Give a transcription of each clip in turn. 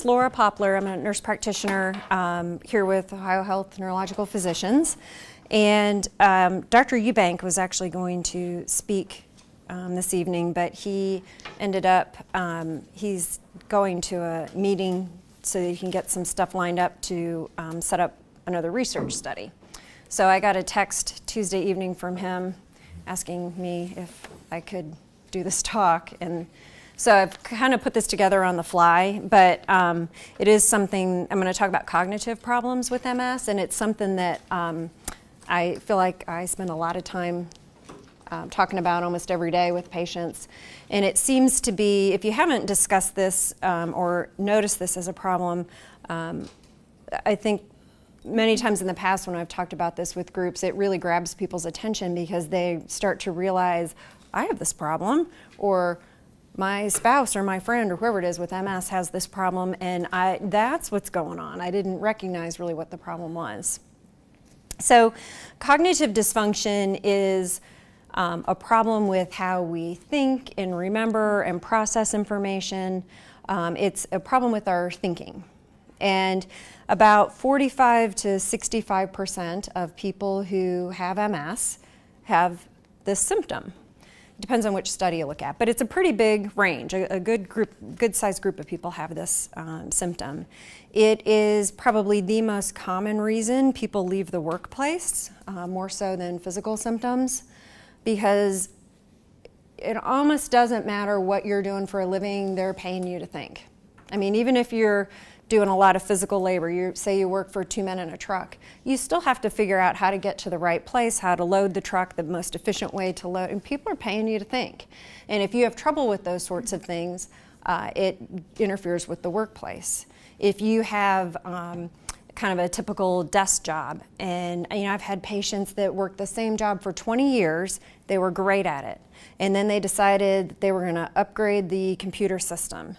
Laura Poplar. I'm a nurse practitioner here with OhioHealth Neurological Physicians. And Dr. Eubank was actually going to speak this evening, but he ended up, he's going to a meeting so that he can get some stuff lined up to set up another research study. So I got a text Tuesday evening from him asking me if I could do this talk. And so I've kind of put this together on the fly, but it is something, I'm going to talk about cognitive problems with MS, and it's something that I feel like I spend a lot of time talking about almost every day with patients. And it seems to be, if you haven't discussed this or noticed this as a problem, I think many times in the past when I've talked about this with groups, it really grabs people's attention because they start to realize, I have this problem, or my spouse or my friend or whoever it is with MS has this problem, and that's what's going on. I didn't recognize really what the problem was. So cognitive dysfunction is a problem with how we think and remember and process information. It's a problem with our thinking. And about 45 to 65% of people who have MS have this symptom. Depends on which study you look at, but it's a pretty big range. A good sized group of people have this symptom. It is probably the most common reason people leave the workplace, more so than physical symptoms, because it almost doesn't matter what you're doing for a living, they're paying you to think. I mean, even if you're doing a lot of physical labor, say you work for 2 men in a truck, you still have to figure out how to get to the right place, how to load the truck, the most efficient way to load, and people are paying you to think. And if you have trouble with those sorts of things, it interferes with the workplace. If you have kind of a typical desk job, and I've had patients that worked the same job for 20 years, they were great at it, and then they decided they were going to upgrade the computer system.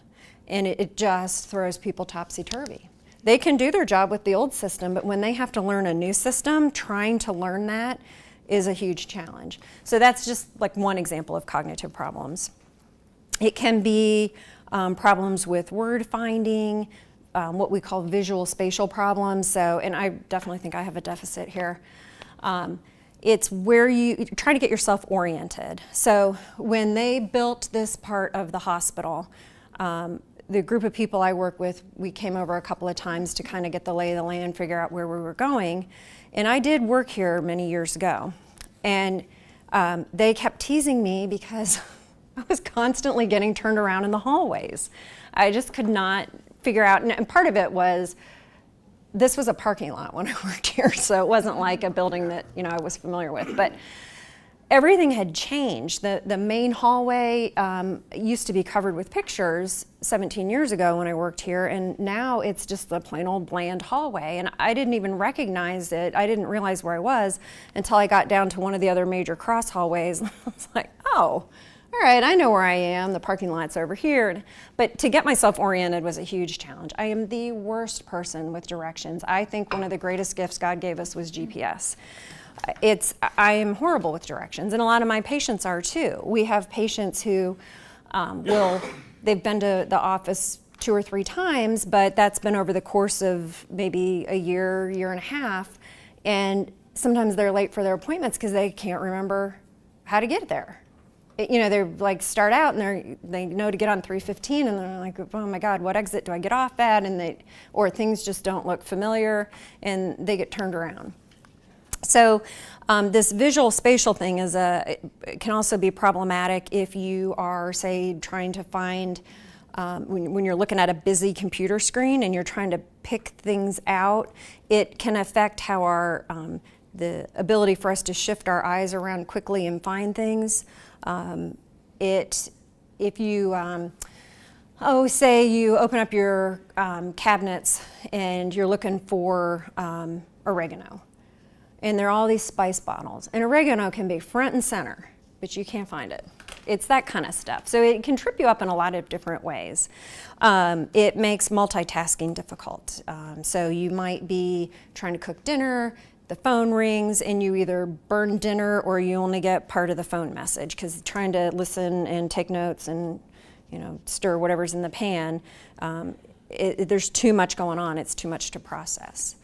And it just throws people topsy-turvy. They can do their job with the old system, but when they have to learn a new system, trying to learn that is a huge challenge. So that's just like one example of cognitive problems. It can be problems with word finding, what we call visual spatial problems. So, and I definitely think I have a deficit here. It's where you're trying to get yourself oriented. So when they built this part of the hospital, the group of people I work with, we came over a couple of times to kind of get the lay of the land, figure out where we were going. And I did work here many years ago. And they kept teasing me because I was constantly getting turned around in the hallways. I just could not figure out, and part of it was, this was a parking lot when I worked here, so it wasn't like a building that I was familiar with. But everything had changed. The main hallway used to be covered with pictures 17 years ago when I worked here, and now it's just the plain old bland hallway. And I didn't even recognize it. I didn't realize where I was until I got down to one of the other major cross hallways. I was like, oh, all right, I know where I am. The parking lot's over here. But to get myself oriented was a huge challenge. I am the worst person with directions. I think one of the greatest gifts God gave us was GPS. I am horrible with directions, and a lot of my patients are too. We have patients who they've been to the office 2 or 3 times, but that's been over the course of maybe a year, year and a half, and sometimes they're late for their appointments because they can't remember how to get there. They're like start out and they know to get on 315, and they're like, oh my God, what exit do I get off at? Or things just don't look familiar, and they get turned around. So this visual spatial thing it can also be problematic if you are, say, trying to find, when you're looking at a busy computer screen and you're trying to pick things out, it can affect how the ability for us to shift our eyes around quickly and find things. If you, say you open up your cabinets and you're looking for oregano. And there are all these spice bottles. And oregano can be front and center, but you can't find it. It's that kind of stuff. So it can trip you up in a lot of different ways. It makes multitasking difficult. So you might be trying to cook dinner, the phone rings, and you either burn dinner or you only get part of the phone message, because trying to listen and take notes and stir whatever's in the pan, there's too much going on. It's too much to process.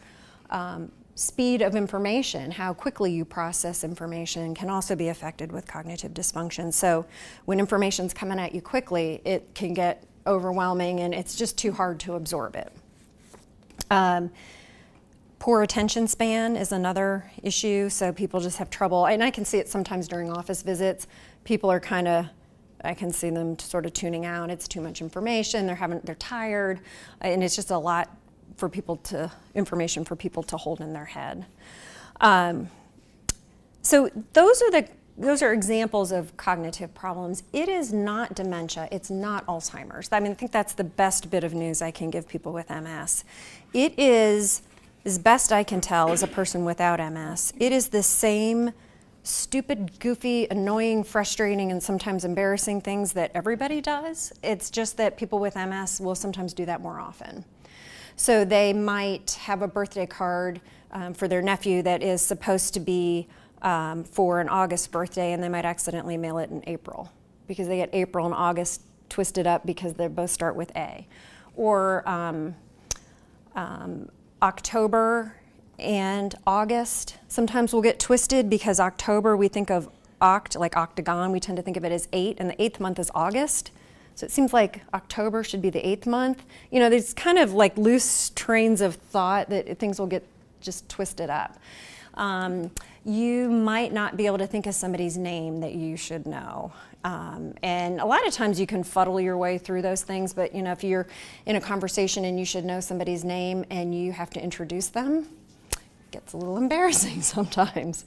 Speed of information, how quickly you process information, can also be affected with cognitive dysfunction. So when information's coming at you quickly, it can get overwhelming and it's just too hard to absorb it. Poor attention span is another issue, so people just have trouble, and I can see it sometimes during office visits. People are I can see them sort of tuning out. It's too much information, they're tired, and it's just a lot information for people to hold in their head. So those are examples of cognitive problems. It is not dementia, it's not Alzheimer's. I think that's the best bit of news I can give people with MS. It is, as best I can tell as a person without MS, it is the same stupid, goofy, annoying, frustrating, and sometimes embarrassing things that everybody does. It's just that people with MS will sometimes do that more often. So they might have a birthday card for their nephew that is supposed to be for an August birthday, and they might accidentally mail it in April because they get April and August twisted up because they both start with A. Or October and August sometimes will get twisted because October we think of like octagon, we tend to think of it as 8, and the 8th month is August. So it seems like October should be the 8th month. There's kind of like loose trains of thought that things will get just twisted up. You might not be able to think of somebody's name that you should know. And a lot of times you can fuddle your way through those things, but if you're in a conversation and you should know somebody's name and you have to introduce them, it gets a little embarrassing sometimes.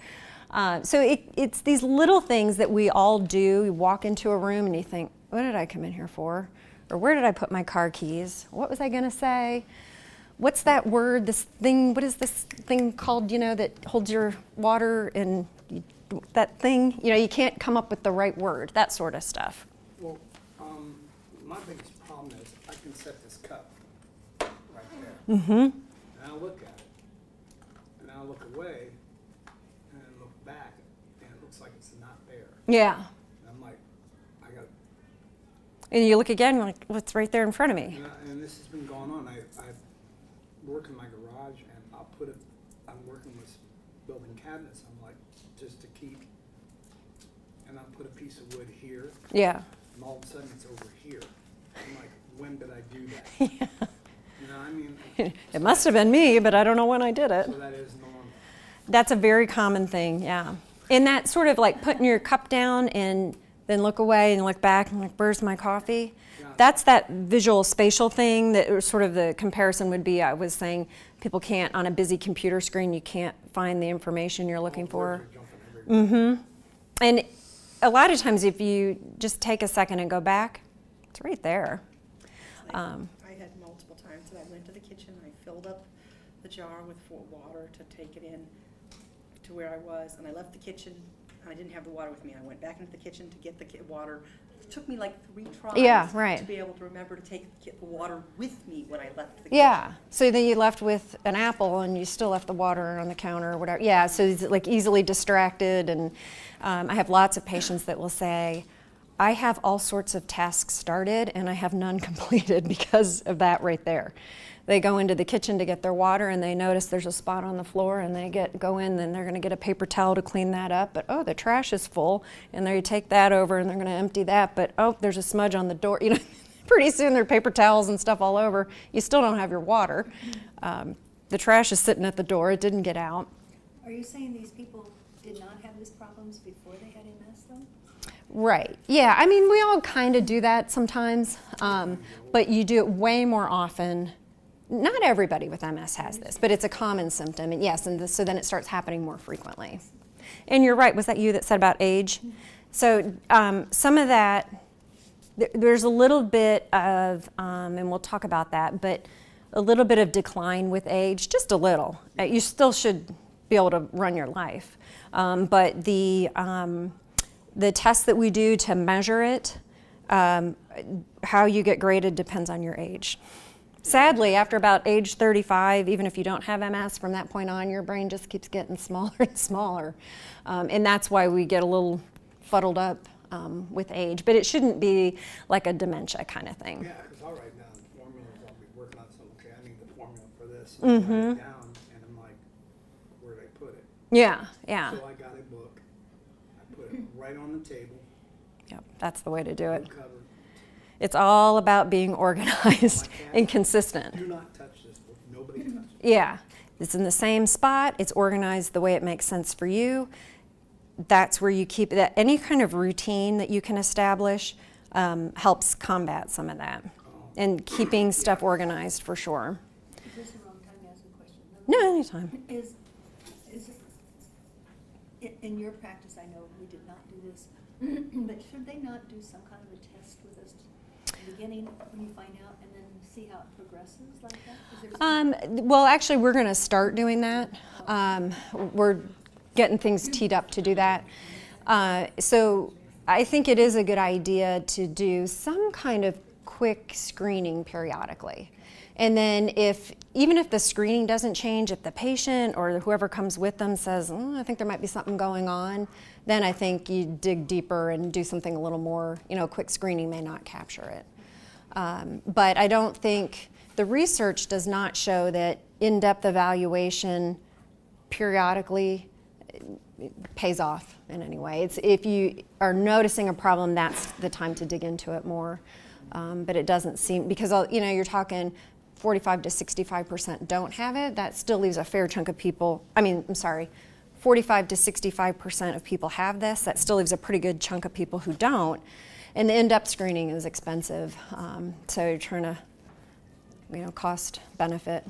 So it's these little things that we all do. You walk into a room and you think, what did I come in here for? Or where did I put my car keys? What was I going to say? What's that word, this thing, what is this thing called, that holds your water and that thing? You can't come up with the right word, that sort of stuff. Well, my biggest problem is I can set this cup right there. Mm-hmm. And I'll look at it. And I'll look away and then look back and it looks like it's not there. Yeah. And I'm like, I got. And you look again, you're like, what's right there in front of me? And this has been going on. I work in my garage and I'm working with building cabinets. I'm like, just to keep, and I'll put a piece of wood here. Yeah. And all of a sudden it's over here. I'm like, when did I do that? Yeah. It must have been me, but I don't know when I did it. So that is normal. That's a very common thing, yeah. And that sort of like putting your cup down and then look away and look back and like, where's my coffee? Yeah. That's that visual spatial thing that sort of the comparison would be, I was saying, people can't, on a busy computer screen, you can't find the information you're looking for. Mm-hmm. And a lot of times if you just take a second and go back, it's right there. I had multiple times that I went to the kitchen, I filled up the jar with water to take it in to where I was, and I left the kitchen and I didn't have the water with me. I went back into the kitchen to get the water. It took me like 3 tries to be able to remember to take the water with me when I left the kitchen. Yeah, so then you left with an apple and you still left the water on the counter or whatever. Yeah, so it's like easily distracted, and I have lots of patients that will say, I have all sorts of tasks started and I have none completed because of that right there. They go into the kitchen to get their water and they notice there's a spot on the floor and they go in and they're going to get a paper towel to clean that up, but oh, the trash is full, and they take that over and they're going to empty that, but oh, there's a smudge on the door. Pretty soon there are paper towels and stuff all over. You still don't have your water. The trash is sitting at the door. It didn't get out. Are you saying these people did not have these problems before they had MS though? Right. Yeah, we all kind of do that sometimes, but you do it way more often. Not everybody with MS has this, but it's a common symptom, and yes, so then it starts happening more frequently. And you're right, was that you that said about age? So some of that, there's a little bit of, and we'll talk about that, but a little bit of decline with age, just a little. You still should be able to run your life, but the tests that we do to measure it, how you get graded depends on your age. Sadly, after about age 35, even if you don't have MS, from that point on, your brain just keeps getting smaller and smaller. And that's why we get a little fuddled up with age. But it shouldn't be like a dementia kind of thing. Yeah, because I'll write down formulas, I'll be working formula for this, and I write Mm-hmm. it down, and I'm like, where'd I put it? Yeah, yeah. So I got a book, I put it right on the table, Yep, that's the way to do it. no cover. It's all about being organized My cat, and consistent. Do not touch this book, nobody touch it. Yeah, it's in the same spot, it's organized the way it makes sense for you. That's where you keep that. Any kind of routine that you can establish helps combat some of that. And keeping stuff organized for sure. Is this the wrong time to ask a question? No, anytime. Is in your practice, I know we did not do this, but should they not do some kind of a test with us in the beginning when you find out and then see how it progresses like that? Is there some- Well, actually, we're going to start doing that. We're getting things teed up to do that. So I think it is a good idea to do some kind of quick screening periodically. And then even if the screening doesn't change, if the patient or whoever comes with them says, I think there might be something going on, then I think you dig deeper and do something a little more, quick screening may not capture it. But I don't think, the research does not show that in-depth evaluation periodically pays off in any way. It's if you are noticing a problem, that's the time to dig into it more. But it doesn't seem, because you're talking 45 to 65% don't have it. That still leaves a fair chunk of people. 45 to 65% of people have this. That still leaves a pretty good chunk of people who don't. And the in-depth screening is expensive. So you're trying to, cost benefit.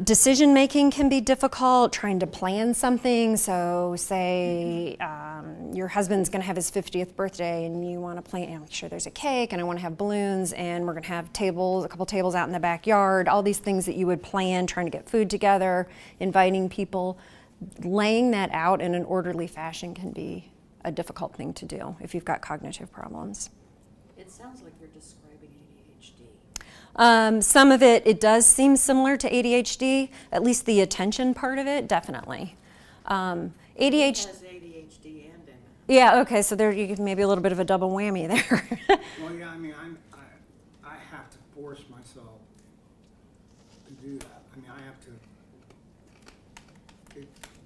Decision making can be difficult, trying to plan something. So say your husband's going to have his 50th birthday and you want to plan, make sure there's a cake and I want to have balloons and we're going to have a couple tables out in the backyard, all these things that you would plan, trying to get food together, inviting people. Laying that out in an orderly fashion can be a difficult thing to do if you've got cognitive problems. It sounds like you're describing ADHD. Some of it does seem similar to ADHD, at least the attention part of it, definitely. ADHD, It has ADHD and MS. yeah, okay, so there you get maybe a little bit of a double whammy there. Well, yeah, I have to force myself to do that. I have to,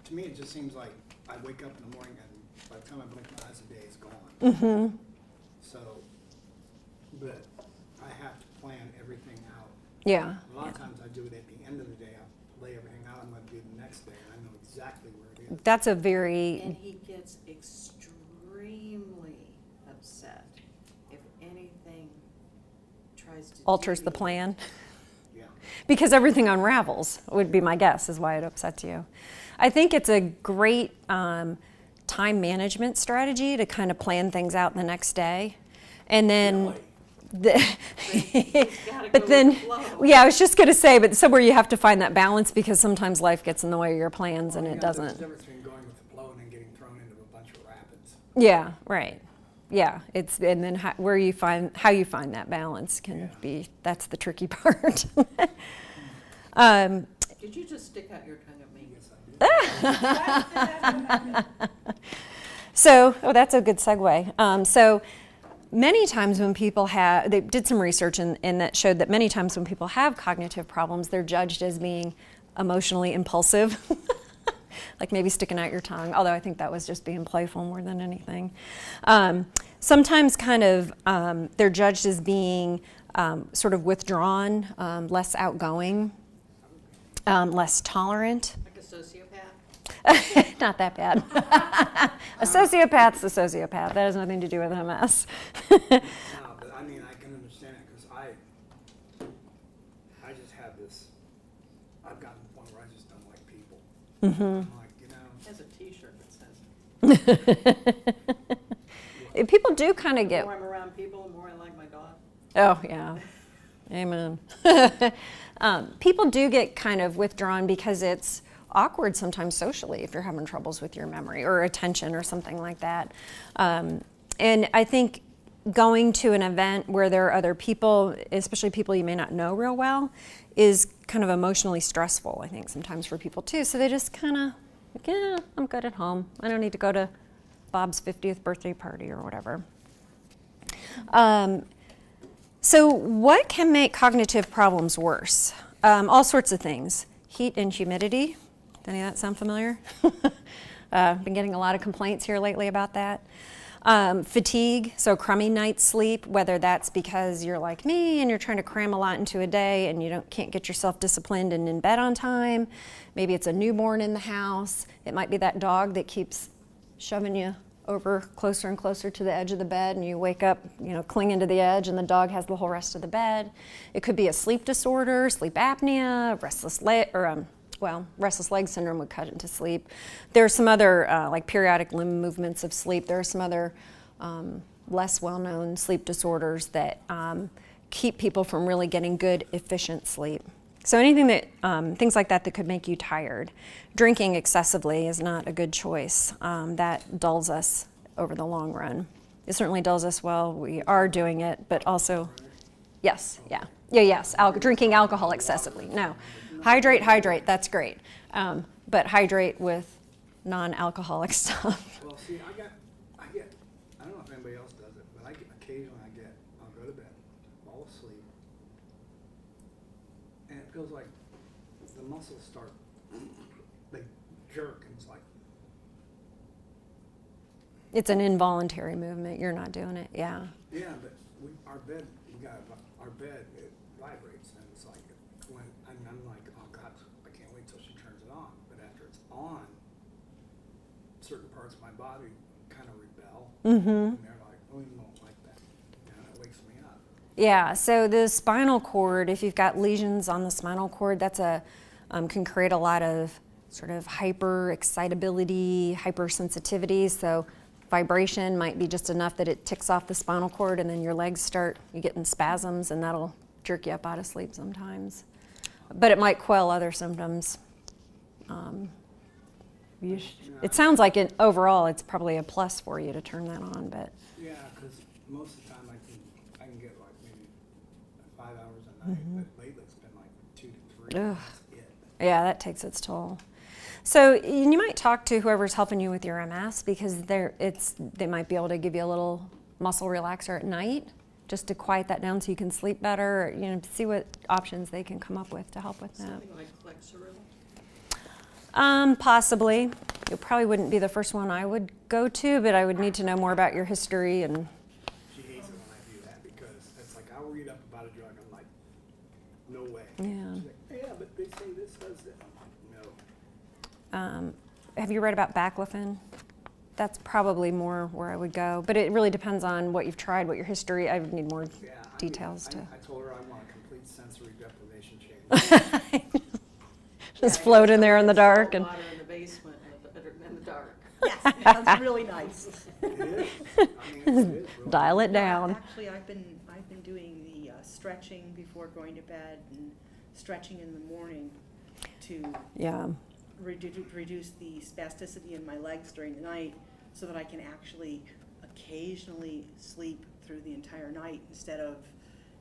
to me, it just seems like I wake up in the morning and by the time I blink my eyes, the day is gone. Mm-hmm. So, but I have to plan everything out. Yeah. A lot of times I do it at the end of the day. I lay everything out I'm going to do the next day, and I know exactly where it is. That's a And very, he gets extremely upset if anything tries to alters the deviate. plan. Yeah. Because everything unravels, would be my guess, is why it upsets you. I think it's a great time management strategy to kind of plan things out the next day. And then, gotta but go then, with the flow. yeah, I was just going to say, but somewhere you have to find that balance because sometimes life gets in the way of your plans and it There's a doesn't. difference between going with the flow and then getting thrown into a bunch of rapids. Yeah, right. Yeah, and then how you find that balance can be, that's the tricky part. Did you just stick out your tongue at me? Yes, I do. So, that's a good segue. So many times when people they did some research and that showed that many times when people have cognitive problems, they're judged as being emotionally impulsive, like maybe sticking out your tongue, although I think that was just being playful more than anything. Sometimes they're judged as being sort of withdrawn, less outgoing, less tolerant. Like a sociopath? Not that bad. A sociopath's a sociopath. That has nothing to do with MS. No, but I can understand it because I just have this, I've gotten to the point where I just don't like people. I'm like, Has a T-shirt that says, People do kind of the get, more I'm around people, the more I like my dog. oh yeah, amen. People do get kind of withdrawn because it's awkward sometimes socially if you're having troubles with your memory or attention or something like that. And I think going to an event where there are other people, especially people you may not know real well, is kind of emotionally stressful, I think, sometimes for people too. So they just kind of, like, yeah, I'm good at home. I don't need to go to Bob's 50th birthday party or whatever. So what can make cognitive problems worse? All sorts of things. Heat and humidity. Does any of that sound familiar? Been getting a lot of complaints here lately about that. Fatigue, so crummy night's sleep, whether that's because you're like me and you're trying to cram a lot into a day and you can't get yourself disciplined and in bed on time. Maybe it's a newborn in the house. It might be that dog that keeps shoving you over closer and closer to the edge of the bed, and you wake up, clinging to the edge, and the dog has the whole rest of the bed. It could be a sleep disorder, sleep apnea, restless leg syndrome would cut into sleep. There are some other, like periodic limb movements of sleep. There are some other less well-known sleep disorders that keep people from really getting good, efficient sleep. So anything that, things like that could make you tired. Drinking excessively is not a good choice. That dulls us over the long run. It certainly dulls us while we are doing it, but also, yes, drinking alcohol excessively. No, hydrate, that's great. But hydrate with non-alcoholic stuff. Well, see, I don't know if anybody else does it, but occasionally I'll go to bed, fall asleep, and it feels like the muscles start, they jerk, and it's like, It's an involuntary movement. You're not doing it, yeah. yeah, but our bed, it vibrates, and it's like, I'm like, oh God, I can't wait till she turns it on. But after it's on, certain parts of my body kind of rebel, and they're like, oh, you don't like that, and it wakes me up. Yeah, so the spinal cord, if you've got lesions on the spinal cord, that's can create a lot of sort of hyper-excitability, hypersensitivity. So vibration might be just enough that it ticks off the spinal cord, and then your legs you get in spasms, and that'll jerk you up out of sleep sometimes. But it might quell other symptoms. It sounds like overall it's probably a plus for you to turn that on, but. Yeah, because most of the time I can get like maybe 5 hours a night, but lately it's been like 2 to 3. Ugh. That's it. Yeah, that takes its toll. So you might talk to whoever's helping you with your MS, because they might be able to give you a little muscle relaxer at night just to quiet that down so you can sleep better, or, see what options they can come up with to help with that. Something like Flexeril? Possibly. It probably wouldn't be the first one I would go to, but I would need to know more about your history. And She hates it when I do that because it's like I'll read up about a drug. I'm like, no way. Yeah. She's like, yeah, but they say this does it. I'm like, no. Have you read about baclofen? That's probably more where I would go, but it really depends on what you've tried, what your history. I would need more details to. I told her I want a complete sensory deprivation change. Just float in there in the dark and. Water in the basement in the dark. Yes, that's really nice. It is. I mean, it is really Dial it down. Actually, I've been doing the stretching before going to bed and stretching in the morning to reduce the spasticity in my legs during the night, so that I can actually occasionally sleep through the entire night instead of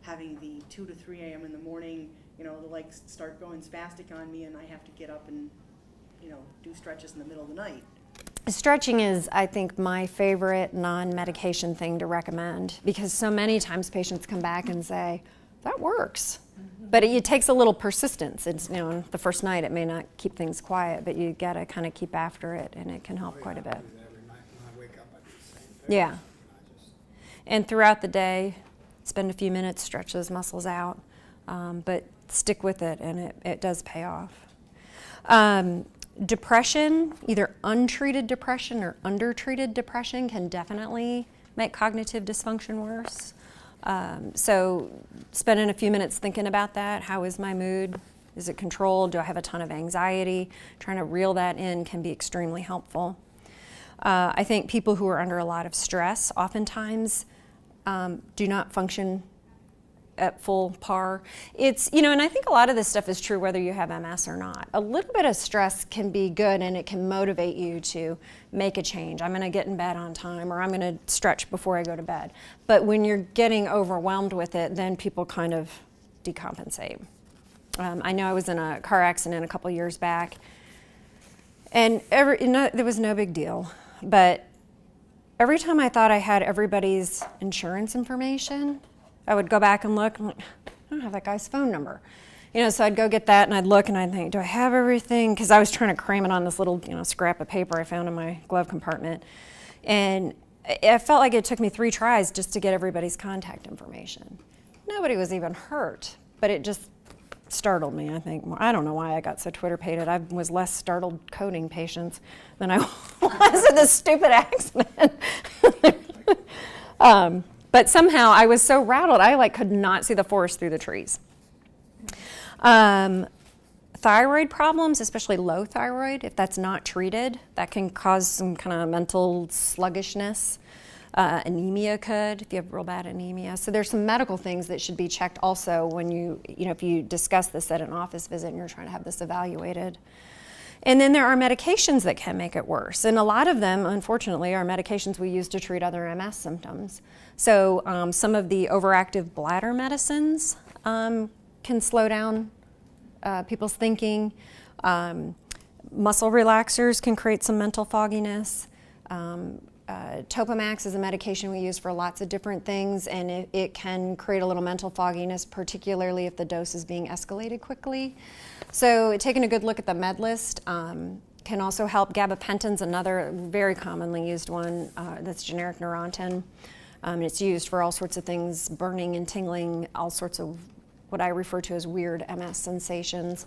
having the 2 to 3 a.m. in the morning, the legs start going spastic on me and I have to get up and, do stretches in the middle of the night. Stretching is, I think, my favorite non-medication thing to recommend, because so many times patients come back and say, that works. But it takes a little persistence. It's, the first night it may not keep things quiet, but you got to kind of keep after it, and it can help quite a bit. I do that every night when I wake up. I do the same thing. Yeah. And throughout the day, spend a few minutes, stretch those muscles out, but stick with it, and it does pay off. Depression, either untreated depression or undertreated depression, can definitely make cognitive dysfunction worse. So spending a few minutes thinking about that. How is my mood? Is it controlled? Do I have a ton of anxiety? Trying to reel that in can be extremely helpful. I think people who are under a lot of stress oftentimes do not function at full par. It's, and I think a lot of this stuff is true whether you have MS or not. A little bit of stress can be good, and it can motivate you to make a change. I'm going to get in bed on time, or I'm going to stretch before I go to bed. But when you're getting overwhelmed with it, then people kind of decompensate. I know I was in a car accident a couple years back, and there was no big deal. But every time I thought I had everybody's insurance information, I would go back and look, I'm like, I don't have that guy's phone number. So I'd go get that and I'd look and I'd think, do I have everything? Because I was trying to cram it on this little, scrap of paper I found in my glove compartment. And I felt like it took me 3 tries just to get everybody's contact information. Nobody was even hurt, but it just startled me, I think. I don't know why I got so Twitter-pated. I was less startled coding patients than I was at this stupid accident. But somehow I was so rattled, I could not see the forest through the trees. Thyroid problems, especially low thyroid, if that's not treated, that can cause some kind of mental sluggishness. Anemia could, if you have real bad anemia. So there's some medical things that should be checked also when if you discuss this at an office visit and you're trying to have this evaluated. And then there are medications that can make it worse. And a lot of them, unfortunately, are medications we use to treat other MS symptoms. So some of the overactive bladder medicines can slow down people's thinking. Muscle relaxers can create some mental fogginess. Topamax is a medication we use for lots of different things, and it can create a little mental fogginess, particularly if the dose is being escalated quickly. So taking a good look at the med list can also help. Gabapentin's another very commonly used one that's generic Neurontin. It's used for all sorts of things, burning and tingling, all sorts of what I refer to as weird MS sensations.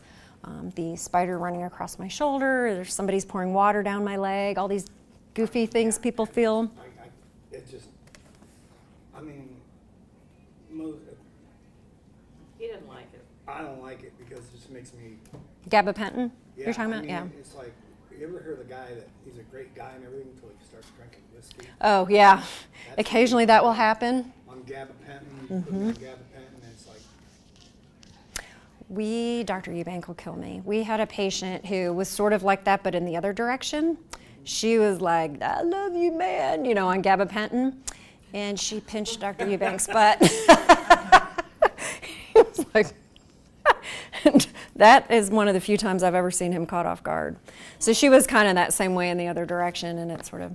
The spider running across my shoulder, there's somebody's pouring water down my leg, all these goofy things people feel. He didn't like it. I don't like it because it just makes me. Gabapentin, you're talking about? Yeah. It's like, you ever hear the guy that he's a great guy and everything until he starts drinking whiskey? Oh, yeah. That's Occasionally that will happen. On gabapentin, you put me on gabapentin, and it's like. Dr. Eubank will kill me. We had a patient who was sort of like that, but in the other direction. She was like, I love you, man, on gabapentin. And she pinched Dr. Eubank's butt. It was like, and that is one of the few times I've ever seen him caught off guard. So she was kind of that same way in the other direction, and it sort of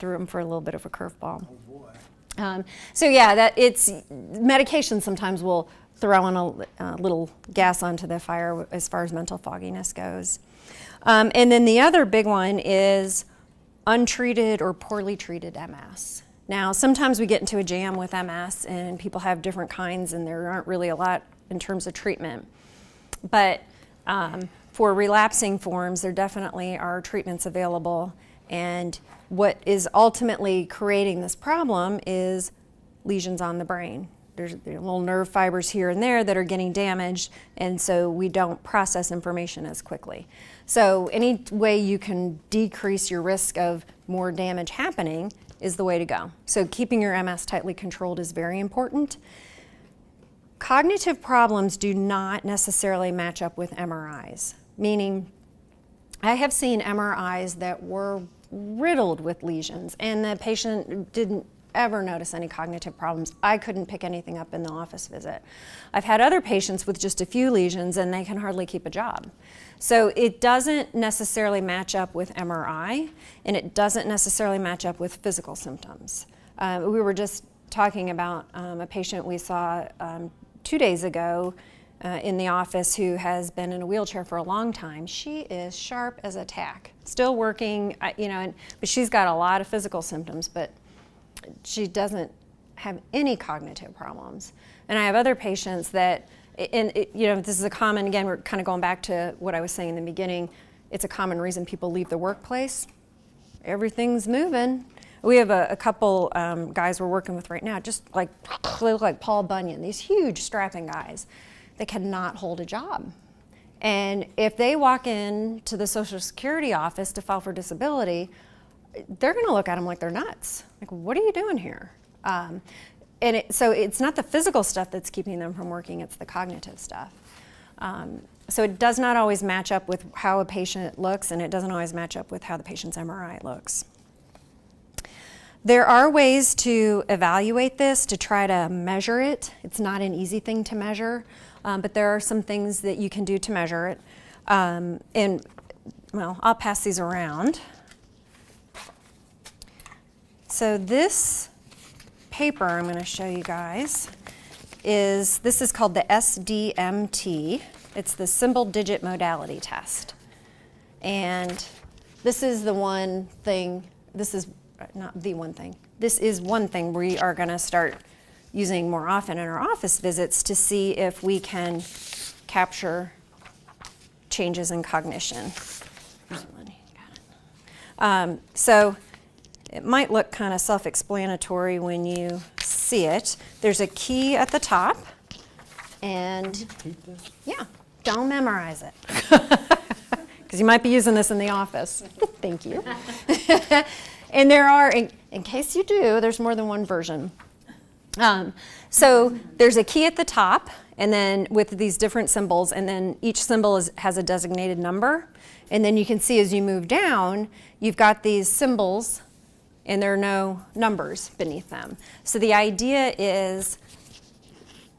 threw him for a little bit of a curveball. Oh, boy. So yeah, it's medication sometimes will throw in a little gas onto the fire as far as mental fogginess goes. And then the other big one is untreated or poorly treated MS. Now, sometimes we get into a jam with MS and people have different kinds and there aren't really a lot in terms of treatment. But for relapsing forms, there definitely are treatments available. And what is ultimately creating this problem is lesions on the brain. There's little nerve fibers here and there that are getting damaged, and so we don't process information as quickly. So any way you can decrease your risk of more damage happening is the way to go. So keeping your MS tightly controlled is very important. Cognitive problems do not necessarily match up with MRIs, meaning I have seen MRIs that were riddled with lesions, and the patient didn't ever notice any cognitive problems. I couldn't pick anything up in the office visit. I've had other patients with just a few lesions and they can hardly keep a job. So it doesn't necessarily match up with MRI, and it doesn't necessarily match up with physical symptoms. We were just talking about a patient we saw 2 days ago in the office who has been in a wheelchair for a long time. She is sharp as a tack, still working, but she's got a lot of physical symptoms, but she doesn't have any cognitive problems. And I have other patients that, this is a common, again, we're kind of going back to what I was saying in the beginning, it's a common reason people leave the workplace. Everything's moving. We have a couple guys we're working with right now, just like, they look like Paul Bunyan, these huge strapping guys. They cannot hold a job. And if they walk in to the Social Security office to file for disability, they're going to look at them like they're nuts. Like, what are you doing here? So it's not the physical stuff that's keeping them from working, it's the cognitive stuff. So it does not always match up with how a patient looks, and it doesn't always match up with how the patient's MRI looks. There are ways to evaluate this, to try to measure it. It's not an easy thing to measure, but there are some things that you can do to measure it. I'll pass these around. So this paper I'm going to show you guys this is called the SDMT. It's the symbol digit modality test. And this is the one thing, this is not the one thing, this is one thing we are going to start using more often in our office visits to see if we can capture changes in cognition. So it might look kind of self-explanatory when you see it. There's a key at the top, and yeah, don't memorize it, because you might be using this in the office. Thank you. And there are, in case you do, there's more than one version. So there's a key at the top, and then with these different symbols, and then each symbol has a designated number. And then you can see as you move down, you've got these symbols, and there are no numbers beneath them. So the idea is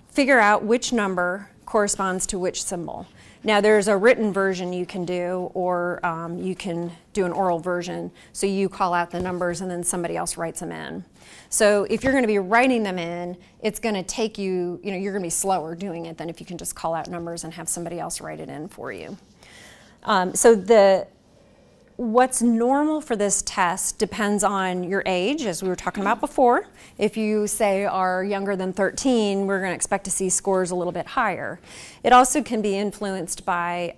figure out which number corresponds to which symbol. Now there's a written version you can do, or you can do an oral version. So you call out the numbers and then somebody else writes them in. So if you're going to be writing them in, it's going to take you, you're going to be slower doing it than if you can just call out numbers and have somebody else write it in for you. What's normal for this test depends on your age, as we were talking about before. If you, say, are younger than 13, we're going to expect to see scores a little bit higher. It also can be influenced by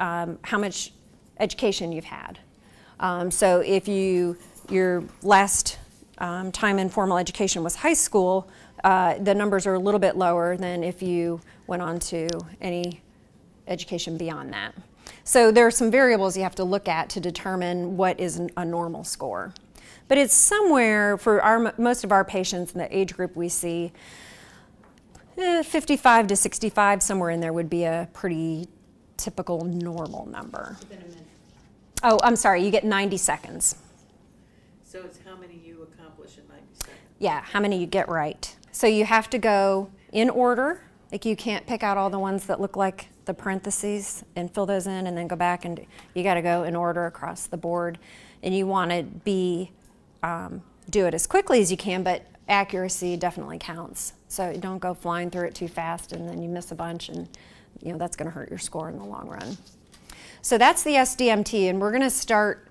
how much education you've had. So if your last time in formal education was high school, the numbers are a little bit lower than if you went on to any education beyond that. So there are some variables you have to look at to determine what is a normal score. But it's somewhere, for most of our patients in the age group we see, 55 to 65, somewhere in there would be a pretty typical normal number. Within a minute. Oh, I'm sorry, you get 90 seconds. So it's how many you accomplish in 90 seconds? Yeah, how many you get right. So you have to go in order. Like you can't pick out all the ones that look like the parentheses and fill those in and then go back, and you got to go in order across the board. And you want to do it as quickly as you can, but accuracy definitely counts. So don't go flying through it too fast and then you miss a bunch, and that's going to hurt your score in the long run. So that's the SDMT, and we're going to start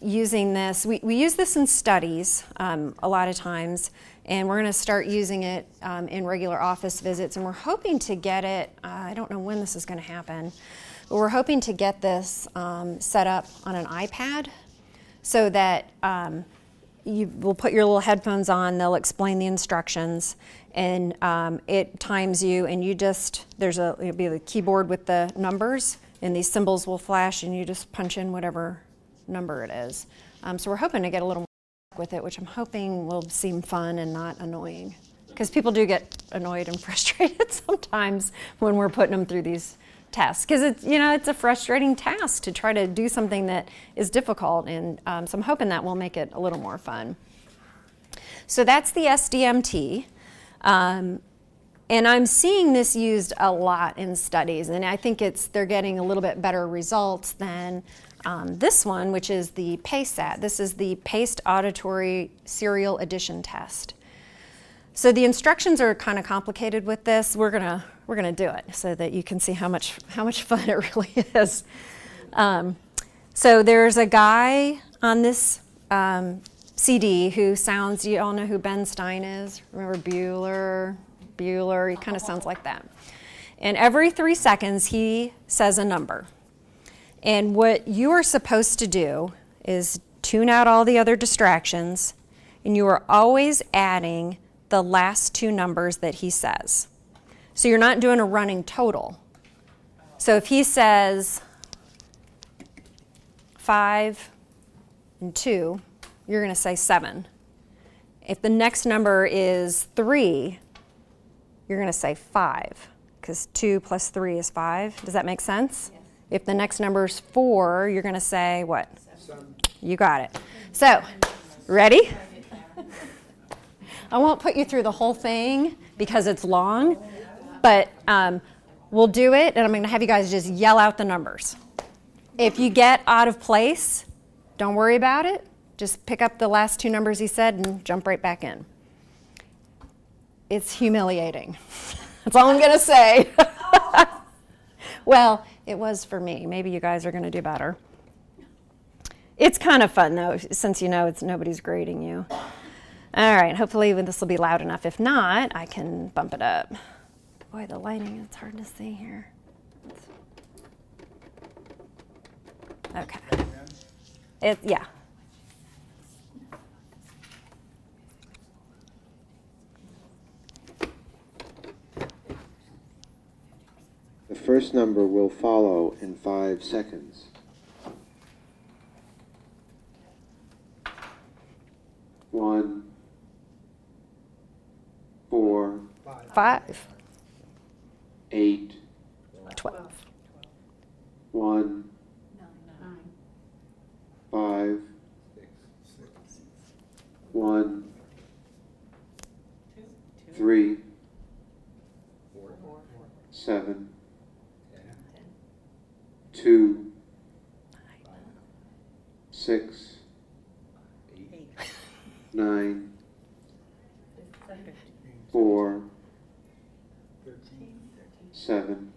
using this. We use this in studies a lot of times, and we're going to start using it in regular office visits, and we're hoping to get it, I don't know when this is going to happen, but we're hoping to get this set up on an iPad so that you will put your little headphones on, they'll explain the instructions, and it times you, and it'll be the keyboard with the numbers, and these symbols will flash, and you just punch in whatever number it is. So we're hoping to get a little more with it, which I'm hoping will seem fun and not annoying, because people do get annoyed and frustrated sometimes when we're putting them through these tests, because it's a frustrating task to try to do something that is difficult, and so I'm hoping that will make it a little more fun. So that's the SDMT, and I'm seeing this used a lot in studies, and I think they're getting a little bit better results than this one, which is the PACE-AT. This is the Paced Auditory Serial Addition Test. So the instructions are kind of complicated with this. We're gonna do it so that you can see how much fun it really is. So there's a guy on this CD who sounds. You all know who Ben Stein is. Remember Bueller? He kind of sounds like that. And every 3 seconds he says a number. And what you are supposed to do is tune out all the other distractions, and you are always adding the last 2 numbers that he says. So you're not doing a running total. So if he says 5 and 2, you're going to say 7. If the next number is 3, you're going to say 5, because 2 plus 3 is 5. Does that make sense? Yes. If the next number is 4, you're going to say what? 7. You got it. So, ready? I won't put you through the whole thing because it's long, but we'll do it, and I'm going to have you guys just yell out the numbers. If you get out of place, don't worry about it. Just pick up the last 2 numbers he said and jump right back in. it's humiliating. That's all I'm going to say. Well, it was for me. Maybe you guys are going to do better. It's kind of fun, though, since you know nobody's grading you. All right, hopefully this will be loud enough. If not, I can bump it up. Boy, the lighting, it's hard to see here. Okay. Yeah. The first number will follow in 5 seconds. 1, 4, 5, 8, 12, 1, 5, 1, 3, 7, 2, 6, 9, 4, 7,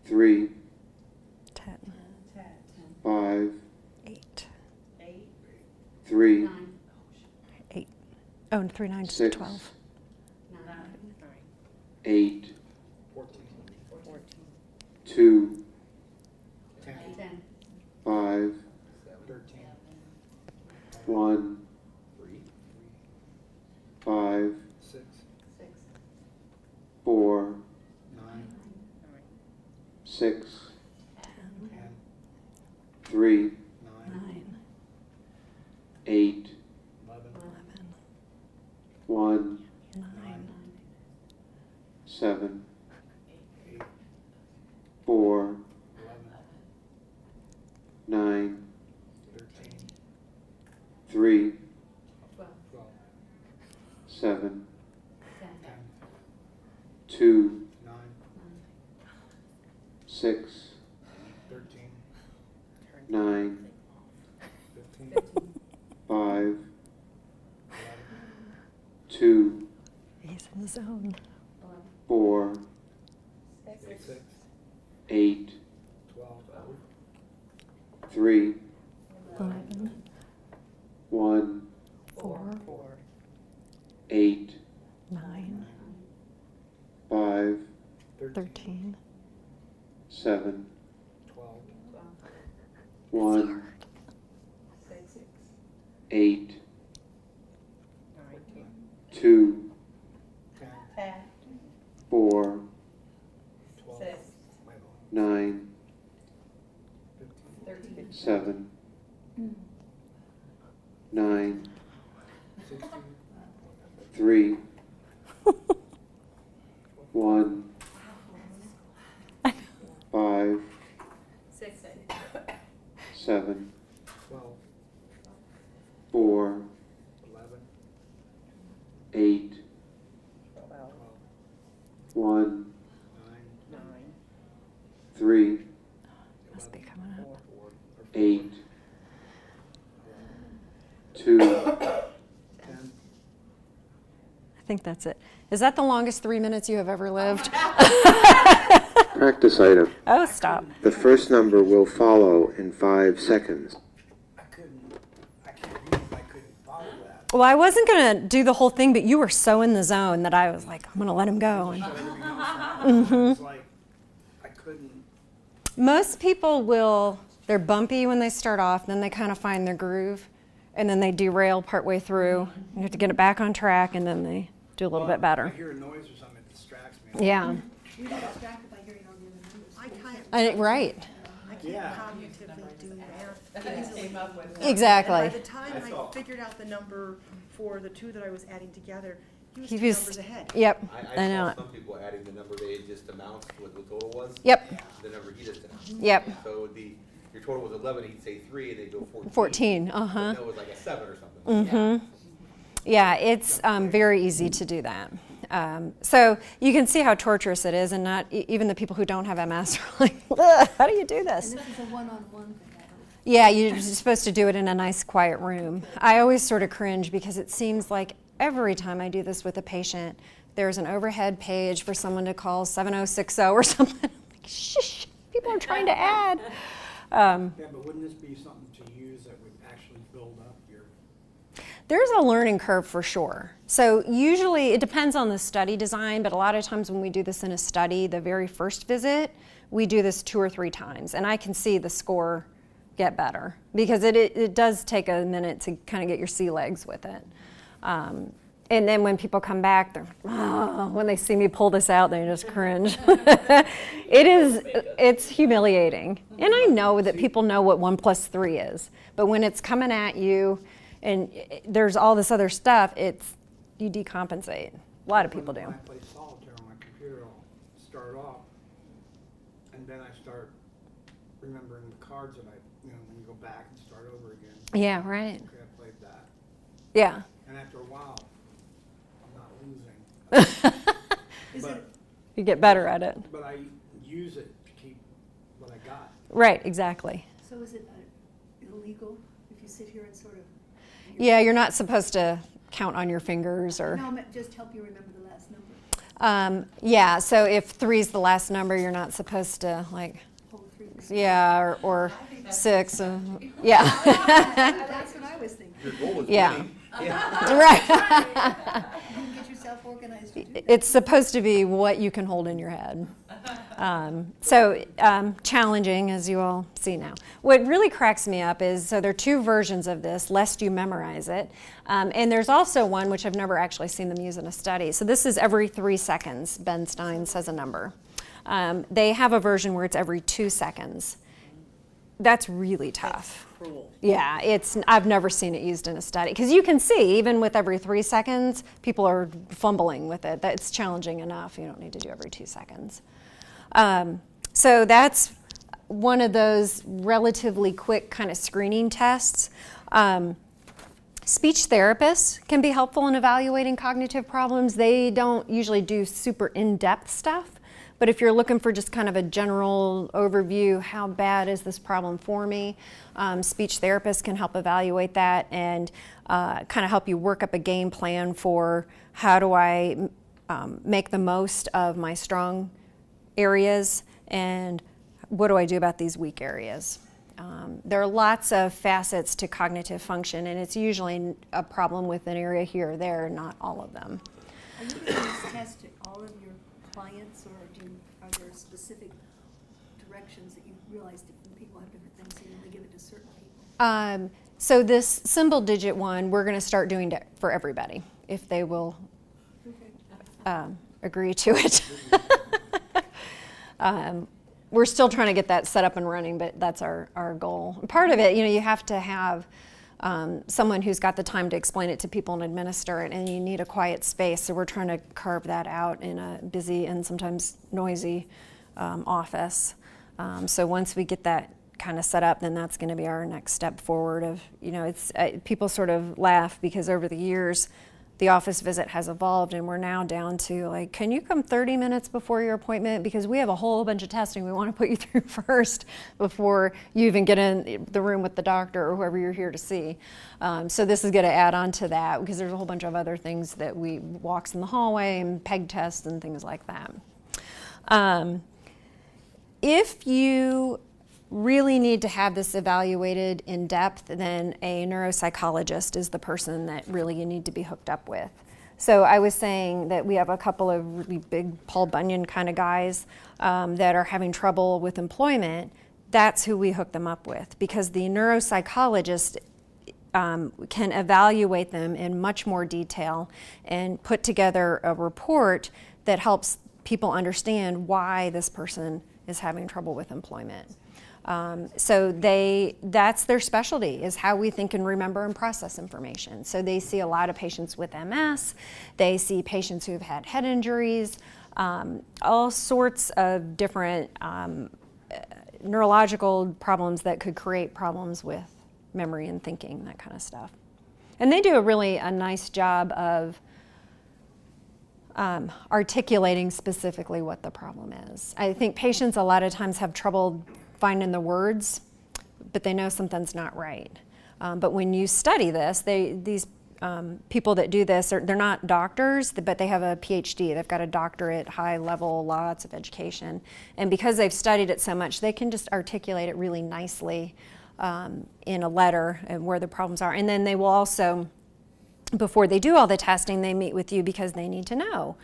3, 10, 5, 8, 3, 8. Oh, and 3 9 6, 12. 8, 2, 5, 1, 5, 4, 6, 3, 9, 8, 11, 1, 9, 7, 4, 9, 3, 7, 2, 6, 9, 5, 2, He's in the zone. 4, 8, 3, 11, 1, 4, 8, 9, 5, 13. 7, 1, 8, 2, 4, 9, 7, 9, 3, 1, 5, 7, 4, 8, 1, 3, Must be coming up. 8, 2, I think that's it. Is that the longest 3 minutes you have ever lived? practice item. Oh, stop. The first number will follow in 5 seconds. I couldn't follow that. Well, I wasn't going to do the whole thing, but you were so in the zone that I was like, I'm going to let him go. And Everything else around, it was like, I couldn't. most people they're bumpy when they start off, then they kind of find their groove, and then they derail partway through. You have to get it back on track, and then they do a little bit I better. hear a noise or something, it distracts me. Yeah. We get distracted by hearing all the other numbers. I can't, Right. I can't Yeah. cognitively do math. Exactly. By the time I figured out the number for the two that I was adding together, he was He two was- numbers ahead. Yep. I I know saw it. some people adding the number they had just announced, what the total was. Yep. The number he just announced. Yep. So your total was 11, he'd say 3, and they'd go 14. 14. But Uh-huh. no, it was like a 7 or something. Mm-hmm. Yeah, it's very easy to do that. So you can see how torturous it is, and not even the people who don't have MS are like, "Ugh, how do you do this? And this is a one-on-one thing, I hope. Yeah, you're supposed to do it in a nice, quiet room. I always sort of cringe because it seems like every time I do this with a patient, there's an overhead page for someone to call 7060 or something. I'm like, shh, people are trying to add. Yeah, but wouldn't this be something to use that would actually build up your? There's a learning curve for sure. So usually it depends on the study design, but a lot of times when we do this in a study, the very first visit, we do this 2 or 3 times, and I can see the score get better because it does take a minute to kind of get your sea legs with it. And then when people come back, they're, oh, when they see me pull this out, they just cringe. It's humiliating. And I know that people know what 1 + 3 is, but when it's coming at you and there's all this other stuff, you decompensate. A lot of people do. When I play solitaire on my computer, I'll start off, and then I start remembering the cards that when you go back and start over again. Yeah, right. Okay, I played that. Yeah. And after a while, I'm not losing. But You get better at it. But I use it to keep what I got. Right, exactly. So is it illegal if you sit here and sort of? Yeah, you're not supposed to count on your fingers or. No, just help you remember the last number. Yeah, so if 3 is the last number, you're not supposed to like, Hold 3. yeah, or 6. Yeah. That's what I was thinking. Your goal is Yeah. winning. Right. You can get yourself organized to do that. It's supposed to be what you can hold in your head. So challenging, as you all see now. What really cracks me up is, so there are 2 versions of this, lest you memorize it. And there's also one, which I've never actually seen them use in a study. So this is every 3 seconds, Ben Stein says a number. They have a version where it's every 2 seconds. That's really tough. Cruel. Yeah, I've never seen it used in a study. Because you can see, even with every 3 seconds, people are fumbling with it. It's challenging enough. You don't need to do every 2 seconds. So that's one of those relatively quick kind of screening tests. Speech therapists can be helpful in evaluating cognitive problems. They don't usually do super in-depth stuff. But if you're looking for just kind of a general overview, how bad is this problem for me, speech therapists can help evaluate that and kind of help you work up a game plan for how do I make the most of my strong areas and what do I do about these weak areas. There are lots of facets to cognitive function, and it's usually a problem with an area here or there, not all of them. Are you doing this test to all of your clients, or are there specific directions that you realize different people have different things, so you only give it to certain people? So this symbol digit one, we're going to start doing for everybody, if they will agree to it. We're still trying to get that set up and running, but that's our goal. Part of it, you have to have someone who's got the time to explain it to people and administer it, and you need a quiet space, so we're trying to carve that out in a busy and sometimes noisy office. So once we get that kind of set up, then that's going to be our next step forward of, it's people sort of laugh because over the years the office visit has evolved, and we're now down to like, can you come 30 minutes before your appointment, because we have a whole bunch of testing we want to put you through first before you even get in the room with the doctor or whoever you're here to see. So this is going to add on to that, because there's a whole bunch of other things that we walks in the hallway and peg tests and things like that. If you really need to have this evaluated in depth, then a neuropsychologist is the person that really you need to be hooked up with. So I was saying that we have a couple of really big Paul Bunyan kind of guys that are having trouble with employment. That's who we hook them up with, because the neuropsychologist can evaluate them in much more detail and put together a report that helps people understand why this person is having trouble with employment. So that's their specialty, is how we think and remember and process information. So they see a lot of patients with MS, they see patients who've had head injuries, all sorts of different neurological problems that could create problems with memory and thinking, that kind of stuff. And they do a nice job of articulating specifically what the problem is. I think patients a lot of times have trouble finding the words, but they know something's not right. But when you study this, these people that do this, they're not doctors, but they have a PhD. They've got a doctorate, high level, lots of education. And because they've studied it so much, they can just articulate it really nicely in a letter and where the problems are. And then they will also, before they do all the testing, they meet with you because they need to know,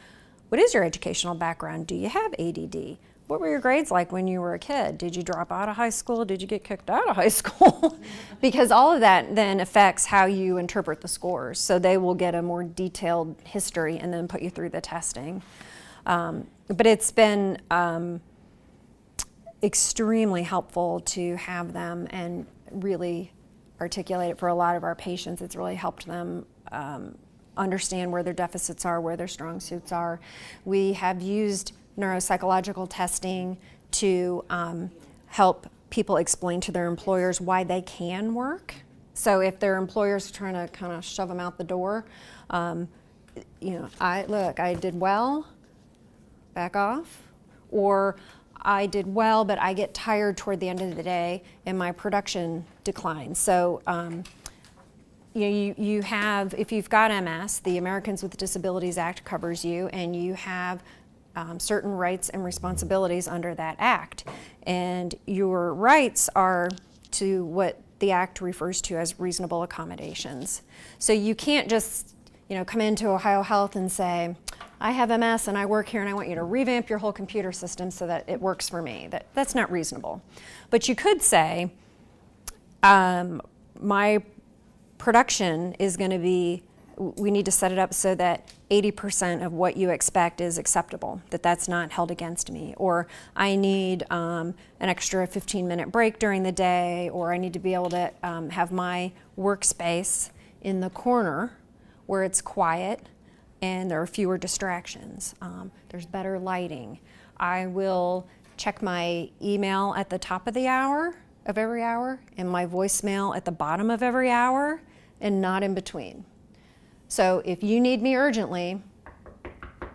what is your educational background? Do you have ADD? What were your grades like when you were a kid? Did you drop out of high school? Did you get kicked out of high school? Because all of that then affects how you interpret the scores. So they will get a more detailed history and then put you through the testing. But it's been extremely helpful to have them and really articulate it for a lot of our patients. It's really helped them understand where their deficits are, where their strong suits are. We have used neuropsychological testing to help people explain to their employers why they can work. So if their employer's trying to kind of shove them out the door, I did well, back off, or I did well, but I get tired toward the end of the day and my production declines. So you have, if you've got MS, the Americans with Disabilities Act covers you, and you have certain rights and responsibilities under that act. And your rights are to what the act refers to as reasonable accommodations. So you can't just come into OhioHealth and say, I have MS and I work here and I want you to revamp your whole computer system so that it works for me. That's not reasonable. But you could say, my production is going to be, we need to set it up so that 80% of what you expect is acceptable, that's not held against me. Or I need an extra 15-minute break during the day, or I need to be able to have my workspace in the corner where it's quiet and there are fewer distractions. There's better lighting. I will check my email at the top of every hour, and my voicemail at the bottom of every hour, and not in between. So if you need me urgently,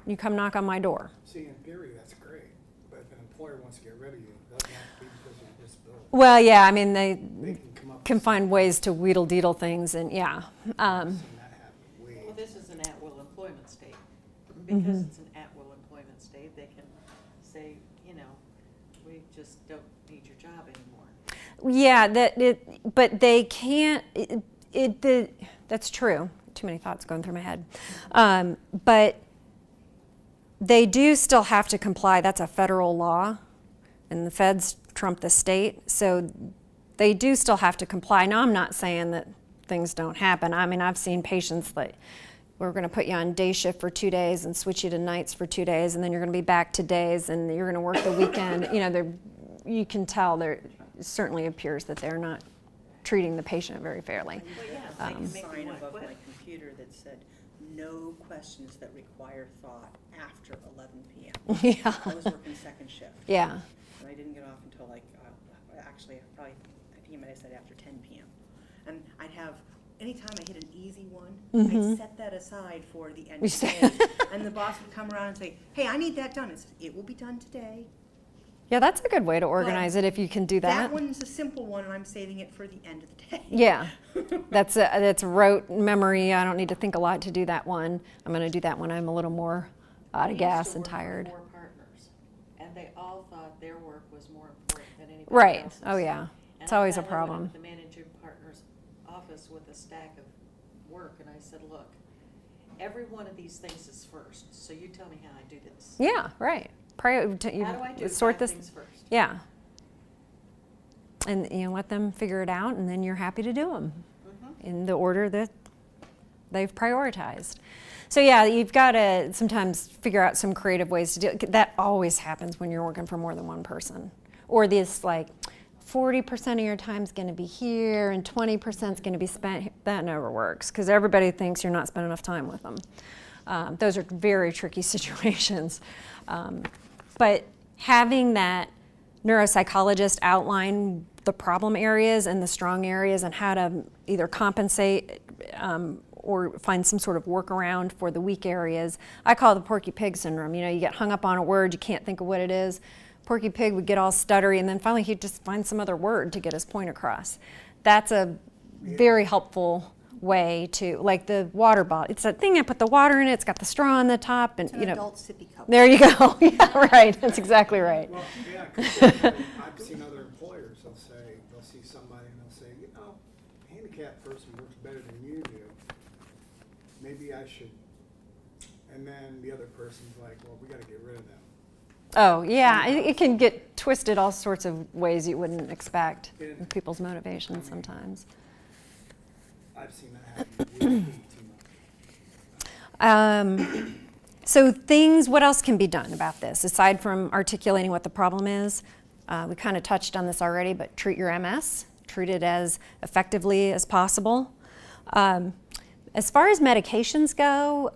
you come knock on my door. See, in theory, that's great, but if an employer wants to get rid of you, it doesn't have to be because of your disability. Well, yeah, I mean, they They can come up can with find ways to wheedle-deedle things, and yeah. seen that happen way. Well, this is an at-will employment state. Because it's an at-will employment state, they can say, we just don't need your job anymore. Yeah, but they can't, that's true. Too many thoughts going through my head. But they do still have to comply. That's a federal law, and the feds trump the state, so they do still have to comply. Now, I'm not saying that things don't happen. I mean, I've seen patients that we're going to put you on day shift for 2 days and switch you to nights for 2 days, and then you're going to be back to days, and you're going to work the weekend. You can tell it certainly appears that they're not treating the patient very fairly. Well, yeah, I they can can make sign you above quit. my computer that said, no questions that require thought after 11 p.m. Yeah. I was working second shift. Yeah. And I didn't get off until I think you might have said after 10 p.m. And I'd have, anytime I hit an easy one, I'd set that aside for the end You of the say- day. And the boss would come around and say, hey, I need that done. I said, it will be done today. Yeah, that's a good way to organize it if you can do that. That one's a simple one, and I'm saving it for the end of the day. Yeah, that's rote memory. I don't need to think a lot to do that one. I'm going to do that when I'm a little more out of gas and tired. I used to work for 4 partners, and they all thought their work was more important than anybody Right. else's. Oh yeah. And It's always a I finally problem. went to the managing partner's office with a stack of work, and I said, look, every one of these things is first, so you tell me how I do this. Yeah, right. How do I do sort 5 this. things first? Yeah. And let them figure it out, and then you're happy to do them in the order that they've prioritized. So yeah, you've got to sometimes figure out some creative ways to do it. That always happens when you're working for more than one person. Or this 40% of your time's going to be here and 20% is going to be spent here. That never works because everybody thinks you're not spending enough time with them. Those are very tricky situations. But having that neuropsychologist outline the problem areas and the strong areas and how to either compensate or find some sort of workaround for the weak areas. I call it the porky pig syndrome. You get hung up on a word, you can't think of what it is. Porky Pig would get all stuttery, and then finally he'd just find some other word to get his point across. That's a very helpful way to, like the water bottle. It's that thing I put the water in it. It's got the straw on the top, and It's an adult sippy cup. There you go. Yeah, right. That's exactly right. Well, yeah, 'cause I've seen other employers, they'll see somebody and they'll say, you know, a handicapped person works better than you do. Maybe I should. And then the other person's like, well, we gotta get rid of them. Oh, yeah. It can get twisted all sorts of ways you wouldn't expect in people's motivations sometimes. I've seen that happen way too much. So things, what else can be done about this aside from articulating what the problem is? We kind of touched on this already, but treat your MS. Treat it as effectively as possible. As far as medications go,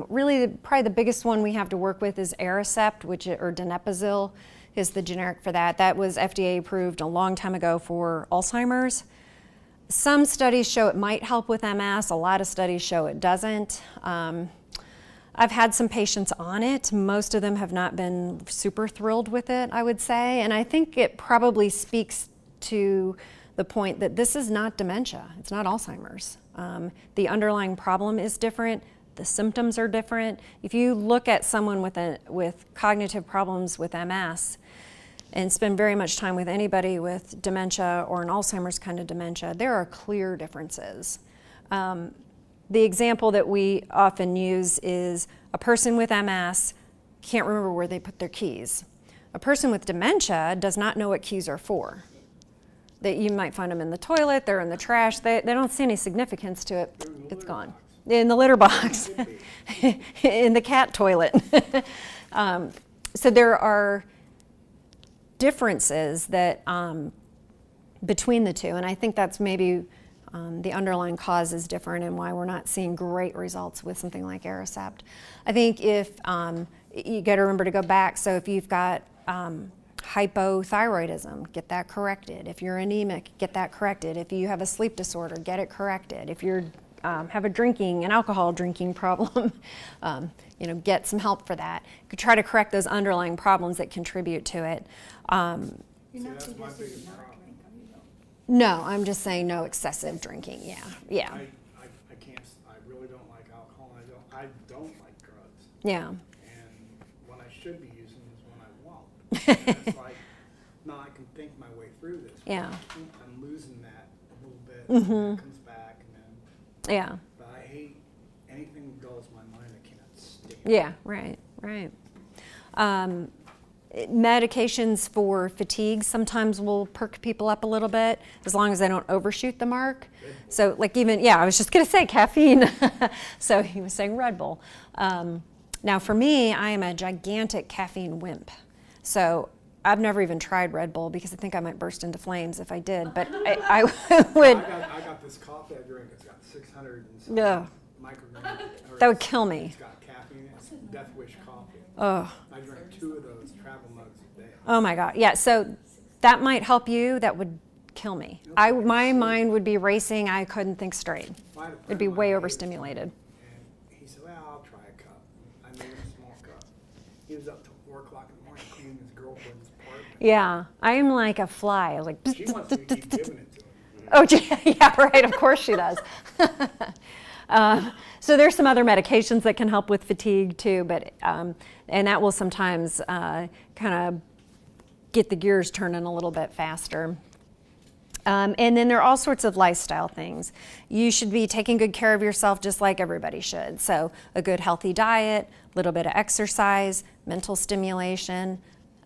really probably the biggest one we have to work with is Aricept, or donepezil is the generic for that. That was FDA approved a long time ago for Alzheimer's. Some studies show it might help with MS. A lot of studies show it doesn't. I've had some patients on it. Most of them have not been super thrilled with it, I would say. And I think it probably speaks to the point that this is not dementia. It's not Alzheimer's. The underlying problem is different. The symptoms are different. If you look at someone with cognitive problems with MS and spend very much time with anybody with dementia or an Alzheimer's kind of dementia, there are clear differences. The example that we often use is a person with MS can't remember where they put their keys. A person with dementia does not know what keys are for. That you might find them in the toilet, they're in the trash, they don't see any significance to it, it's gone. In the litter box, in the cat toilet. So there are differences that between the two, and I think that's maybe the underlying cause is different and why we're not seeing great results with something like Aricept. I think if you got to remember to go back, so if you've got hypothyroidism, get that corrected. If you're anemic, get that corrected. If you have a sleep disorder, get it corrected. If you have an alcohol drinking problem, get some help for that. You could try to correct those underlying problems that contribute to it. You're not that's my suggesting biggest not problem. drink, are you? No, I'm just saying no excessive drinking. Yeah. I can't, I really don't like alcohol, I don't like drugs. Yeah. And when I should be using is when I won't. And it's like, no, I can think my way through this. but Yeah. I'm losing that a little bit, and then it comes back, and then, Yeah. but I hate anything that dulls my mind, I cannot stand. Yeah, right. Medications for fatigue sometimes will perk people up a little bit as long as they don't overshoot the mark. So like I was just going to say caffeine. So he was saying Red Bull. Now for me, I am a gigantic caffeine wimp. So I've never even tried Red Bull because I think I might burst into flames if I did, but I would. I got this coffee I drink, it's got 600 and something No. micrograms. That would kill me. It's got caffeine, it's Death Wish coffee. Oh. I drink 2 of those travel mugs a day. Oh my God. Yeah, so that might help you. That would kill me. My mind would be racing. I couldn't think straight. It'd be way overstimulated. And he said, well, I'll try a cup. I made him a small cup. He was up till 4 o'clock in the morning cleaning his girlfriend's apartment. Yeah, I'm like a fly. Like. She wants me to keep giving it to him. Oh, yeah, right. Of course she does. So there's some other medications that can help with fatigue too, but and that will sometimes kind of get the gears turning a little bit faster. And then there are all sorts of lifestyle things. You should be taking good care of yourself just like everybody should. So a good healthy diet, a little bit of exercise, mental stimulation,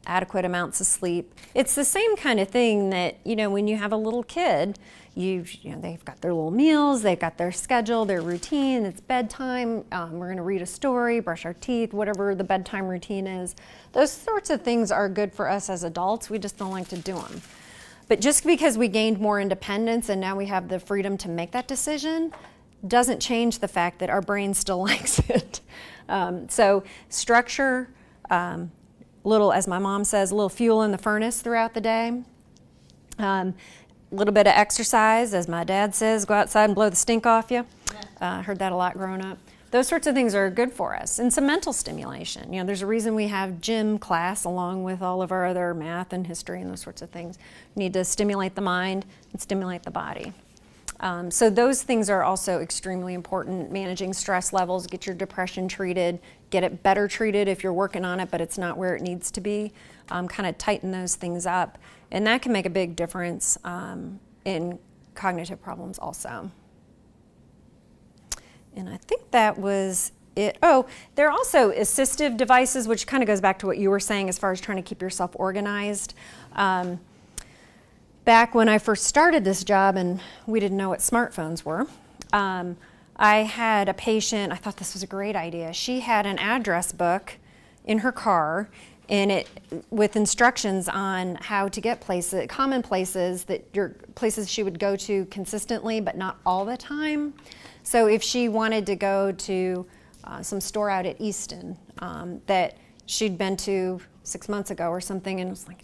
adequate amounts of sleep. It's the same kind of thing that, when you have a little kid, they've got their little meals, they've got their schedule, their routine, it's bedtime, we're gonna read a story, brush our teeth, whatever the bedtime routine is. Those sorts of things are good for us as adults, we just don't like to do them. But just because we gained more independence and now we have the freedom to make that decision, doesn't change the fact that our brain still likes it. So structure, little, as my mom says, a little fuel in the furnace throughout the day. A little bit of exercise, as my dad says, go outside and blow the stink off you. Heard that a lot growing up. Those sorts of things are good for us. And some mental stimulation. There's a reason we have gym class along with all of our other math and history and those sorts of things. We need to stimulate the mind and stimulate the body. So those things are also extremely important. Managing stress levels, get your depression treated, get it better treated if you're working on it, but it's not where it needs to be. Kind of tighten those things up. And that can make a big difference in cognitive problems also. And I think that was it. Oh, there are also assistive devices, which kind of goes back to what you were saying as far as trying to keep yourself organized. Back when I first started this job and we didn't know what smartphones were, I had a patient, I thought this was a great idea. She had an address book in her car and with instructions on how to get places, common places places she would go to consistently but not all the time. So if she wanted to go to some store out at Easton that she'd been to 6 months ago or something, and was like,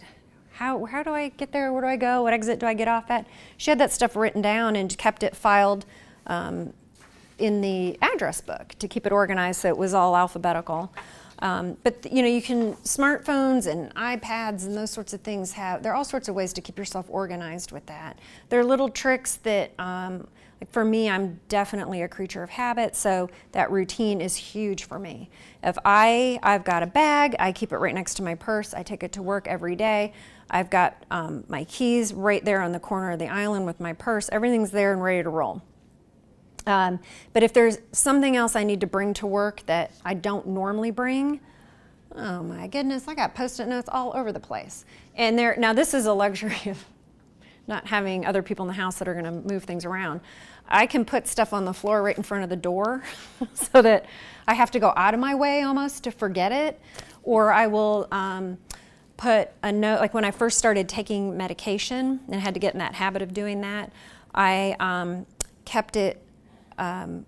how do I get there? Where do I go? What exit do I get off at? She had that stuff written down and kept it filed in the address book to keep it organized, so it was all alphabetical. But you can, smartphones and iPads and those sorts of things there are all sorts of ways to keep yourself organized with that. There are little tricks that, like for me, I'm definitely a creature of habit, so that routine is huge for me. If I've got a bag, I keep it right next to my purse. I take it to work every day. I've got my keys right there on the corner of the island with my purse. Everything's there and ready to roll. But if there's something else I need to bring to work that I don't normally bring, oh my goodness, I got Post-it notes all over the place. And now this is a luxury of not having other people in the house that are going to move things around. I can put stuff on the floor right in front of the door so that I have to go out of my way almost to forget it. Or I will put a note, like when I first started taking medication and had to get in that habit of doing that, I kept it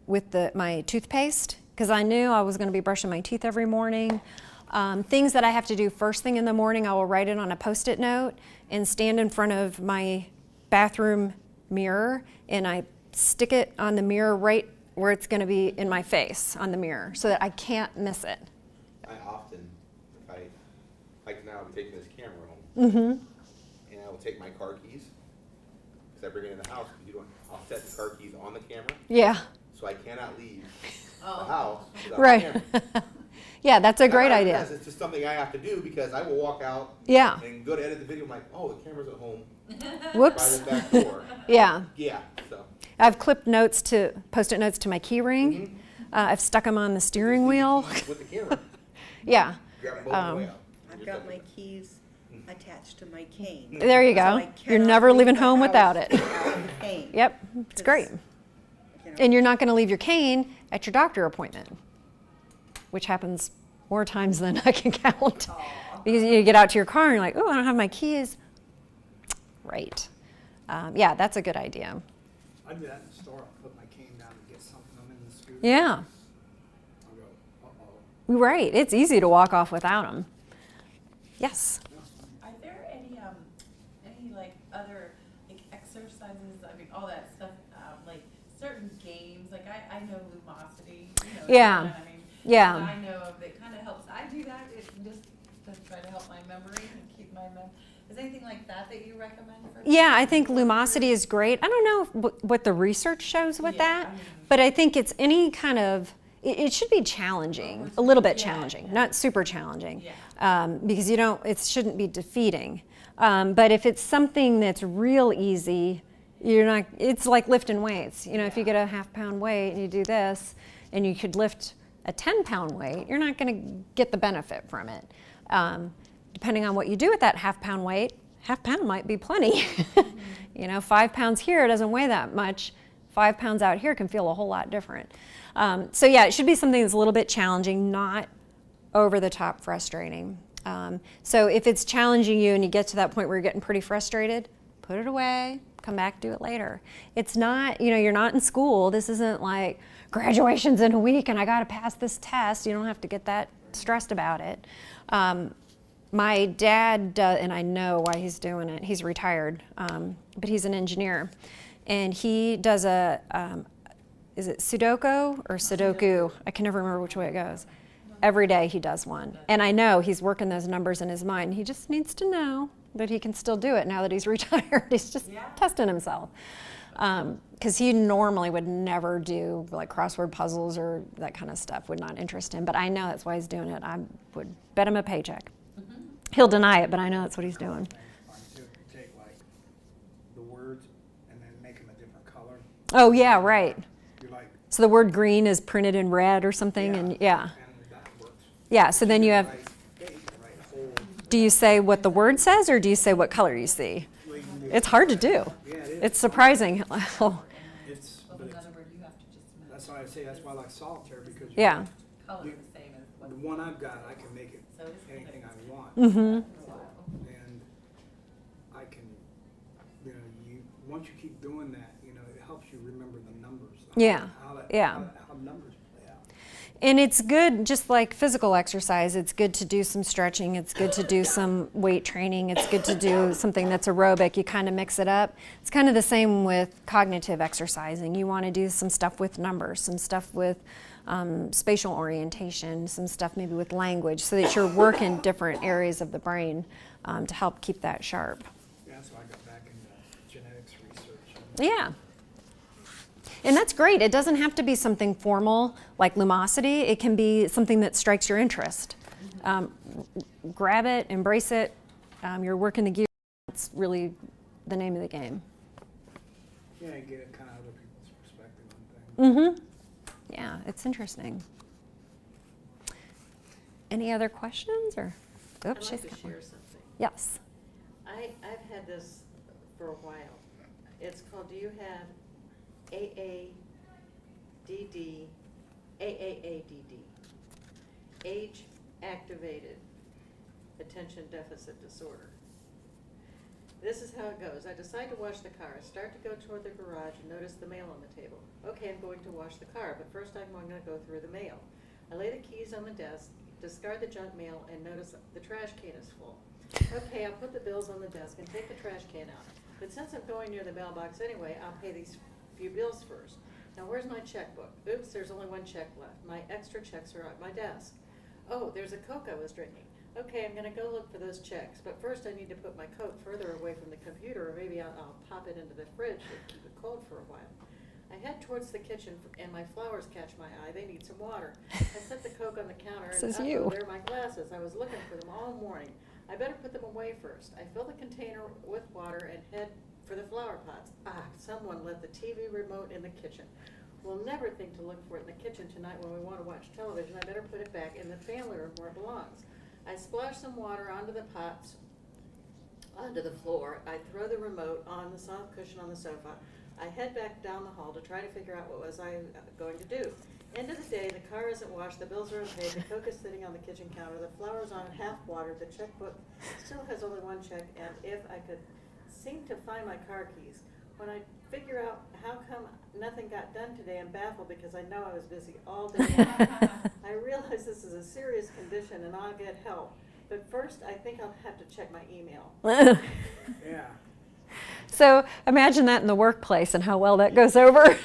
with my toothpaste, because I knew I was going to be brushing my teeth every morning. Things that I have to do first thing in the morning, I will write it on a Post-it note and stand in front of my bathroom mirror, and I stick it on the mirror right where it's going to be in my face on the mirror so that I can't miss it. I often, like now I'm taking this camera home, and I will take my car keys, because I bring it in the house, I'll set the car keys on the camera, Yeah, so I cannot leave the house without the right. camera. Yeah, that's a great Not idea. because it's just something I have to do, because I will walk out Yeah. and go to edit the video, I'm like, oh, the camera's at home Whoops. by the back door. Yeah. Yeah, so. I've clipped Post-it notes to my key ring. I've stuck them on the steering wheel. With the camera. Yeah. Grab them both on the way out. I've got my keys attached to my cane. There you So go. I You're cannot never leave leaving the home house without it. without the cane. Yep, it's great. And you're not going to leave your cane at your doctor appointment, which happens more times than I can count. Because you get out to your car and you're like, oh, I don't have my keys. Right. Yeah, that's a good idea. I do that in the store. I'll put my cane down and get something. I'm in the scooter. Yeah, I'll go, uh-oh. right. It's easy to walk off without them. Yes. Are there any like other like exercises? I mean, all that stuff, like certain games. Like I know Lumosity. Yeah. You know what I mean? Yeah. And I know of it kind of helps. I do that. It's just to try to help my memory and keep my memory. Is there anything like that you recommend for? Yeah, I think Lumosity is great. I don't know what the research shows with that, I mean, but I think it's any kind of, it should be challenging, a little bit challenging, not super challenging, because it shouldn't be defeating. But if it's something that's real easy, it's like lifting weights. If you get a half-pound weight and you do this, and you could lift a 10-pound weight, you're not going to get the benefit from it. Depending on what you do with that half-pound weight, half-pound might be plenty. 5 pounds here doesn't weigh that much. 5 pounds out here can feel a whole lot different. So yeah, it should be something that's a little bit challenging, not over the top frustrating. So if it's challenging you and you get to that point where you're getting pretty frustrated, put it away, come back, do it later. It's not, you're not in school. This isn't like graduation's in a week and I got to pass this test. You don't have to get that stressed about it. My dad, and I know why he's doing it, he's retired, but he's an engineer. And he does is it Sudoku or Sudoku? I can never remember which way it goes. Every day he does one. And I know he's working those numbers in his mind. He just needs to know that he can still do it now that he's retired. He's just testing himself. Because he normally would never do like crossword puzzles or that kind of stuff, would not interest him. But I know that's why he's doing it. I would bet him a paycheck. He'll deny it, but I know that's what he's doing. To take like the words and then make them a different color. Oh, yeah, right. You're like, So the word green is printed in red or something, and yeah. And that works. Yeah, so then you have, Right face, right whole. do you say what the word says or do you say what color you see? It's hard to do. Yeah, it is. It's surprising. It's, Well, but in it's, other words, you have to just that's why I say, that's why I like solitaire, because. Yeah. color the same as what. The one I've got, I can make it So it's anything I want. Mm-hmm. And I can, once you keep doing that, it helps you remember the numbers. Yeah, yeah. How numbers play out. And it's good, just like physical exercise, it's good to do some stretching, it's good to do some weight training, it's good to do something that's aerobic, you kind of mix it up. It's kind of the same with cognitive exercising. You want to do some stuff with numbers, some stuff with spatial orientation, some stuff maybe with language, so that you're working different areas of the brain to help keep that sharp. Yeah, that's why I got back into genetics research. Yeah. And that's great. It doesn't have to be something formal like Lumosity. It can be something that strikes your interest. Grab it, embrace it. You're working the gear. That's really the name of the game. Yeah, I get it kind of other people's perspective on things. Mm-hmm. Yeah, it's interesting. Any other questions or? I'd Oops, like she's to got one. share something. Yes. I've had this for a while. It's called, do you have AADD, Age Activated Attention Deficit Disorder. This is how it goes. I decide to wash the car. I start to go toward the garage and notice the mail on the table. Okay, I'm going to wash the car, but first I'm going to go through the mail. I lay the keys on the desk, discard the junk mail, and notice the trash can is full. Okay, I'll put the bills on the desk and take the trash can out. But since I'm going near the mailbox anyway, I'll pay these few bills first. Now where's my checkbook? Oops, there's only one check left. My extra checks are at my desk. Oh, there's a Coke I was drinking. Okay, I'm gonna go look for those checks, but first I need to put my coat further away from the computer, or maybe I'll pop it into the fridge and keep it cold for a while. I head towards the kitchen and my flowers catch my eye. They need some water. I set the Coke on the counter and This is you. there are my glasses. I was looking for them all morning. I better put them away first. I fill the container with water and head for the flower pots. Ah, someone left the TV remote in the kitchen. We'll never think to look for it in the kitchen tonight when we want to watch television. I better put it back in the family room where it belongs. I splash some water onto the pots, onto the floor. I throw the remote on the soft cushion on the sofa. I head back down the hall to try to figure out what was I going to do. End of the day, the car isn't washed, the bills are unpaid, the Coke is sitting on the kitchen counter, the flowers on half watered, the checkbook still has only one check, and if I could seem to find my car keys. When I figure out how come nothing got done today, I'm baffled because I know I was busy all day. I realize this is a serious condition and I'll get help. But first, I think I'll have to check my email. Yeah. So imagine that in the workplace and how well that goes over.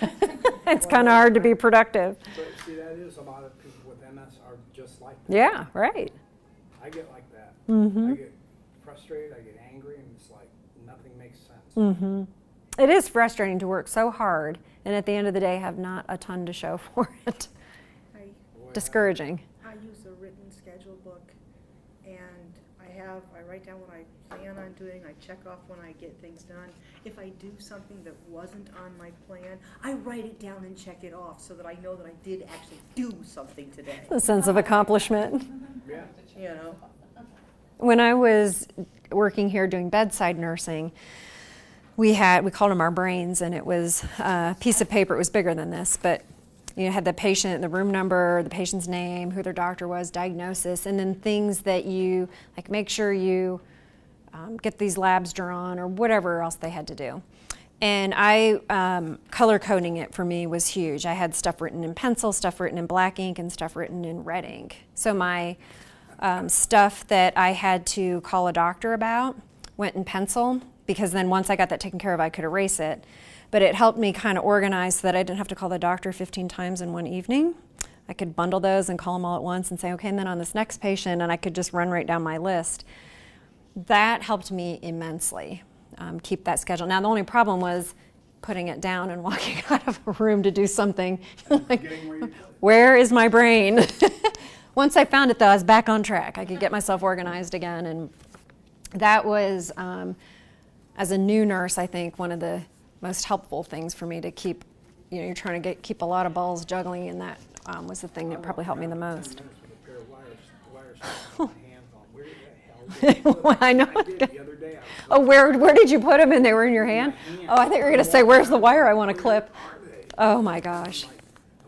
It's kind of hard to be productive. But see, that is a lot of people with MS are just like that. Yeah, right. I get like that. Mm-hmm. I get frustrated, I get angry, and it's like nothing makes sense. Mm-hmm. It is frustrating to work so hard and at the end of the day have not a ton to show for it. Boy, Discouraging. I use a written schedule book, and I write down what I plan on doing, I check off when I get things done. If I do something that wasn't on my plan, I write it down and check it off so that I know that I did actually do something today, A sense of accomplishment. Yeah. you know? When I was working here doing bedside nursing, we called them our brains, and it was a piece of paper. It was bigger than this, but you had the patient, the room number, the patient's name, who their doctor was, diagnosis, and then things that you, like make sure you get these labs drawn or whatever else they had to do. And color coding it for me was huge. I had stuff written in pencil, stuff written in black ink, and stuff written in red ink. So my stuff that I had to call a doctor about went in pencil, because then once I got that taken care of, I could erase it. But it helped me kind of organize so that I didn't have to call the doctor 15 times in one evening. I could bundle those and call them all at once and say, okay, and then on this next patient, and I could just run right down my list. That helped me immensely, keep that schedule. Now, the only problem was putting it down and walking out of a room to do something. Like, Getting where you put it. where is my brain? Once I found it, though, I was back on track. I could get myself organized again. And that was, as a new nurse, I think one of the most helpful things for me to keep, you're trying to keep a lot of balls juggling, and that was the thing that probably helped me the most. 10 minutes with a pair of wires stuck in my hands on. Where the hell did you put them? I know. I did the other day. Oh, where did you put them? And they were in your hand? Oh, I thought you were going to say, where's the wire I want to clip? Are they? Oh, my gosh. I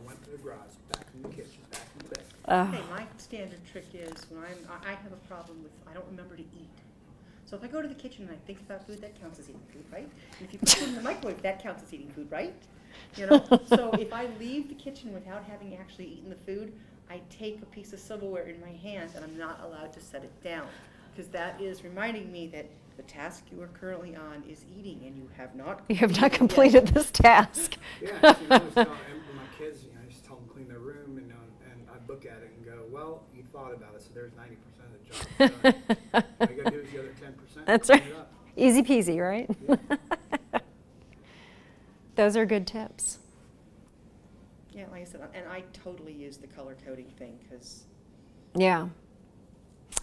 went to the garage, back in the kitchen, back in the bed. Okay, my standard trick is when I have a problem with, I don't remember to eat. So if I go to the kitchen and I think about food, that counts as eating food, right? And if you put it in the microwave, that counts as eating food, right? You know, so if I leave the kitchen without having actually eaten the food, I take a piece of silverware in my hand and I'm not allowed to set it down. Because that is reminding me that the task you are currently on is eating and you have not. You have not completed this task. Yeah, see, I was telling my kids, I used to tell them to clean their room, and I'd look at it and go, well, you thought about it, so there's 90% of the job done. All you gotta do is the other 10%. That's clean right. it up. Easy peasy, right? Yeah. Those are good tips. Yeah, like I said, and I totally use the color coding thing because Yeah.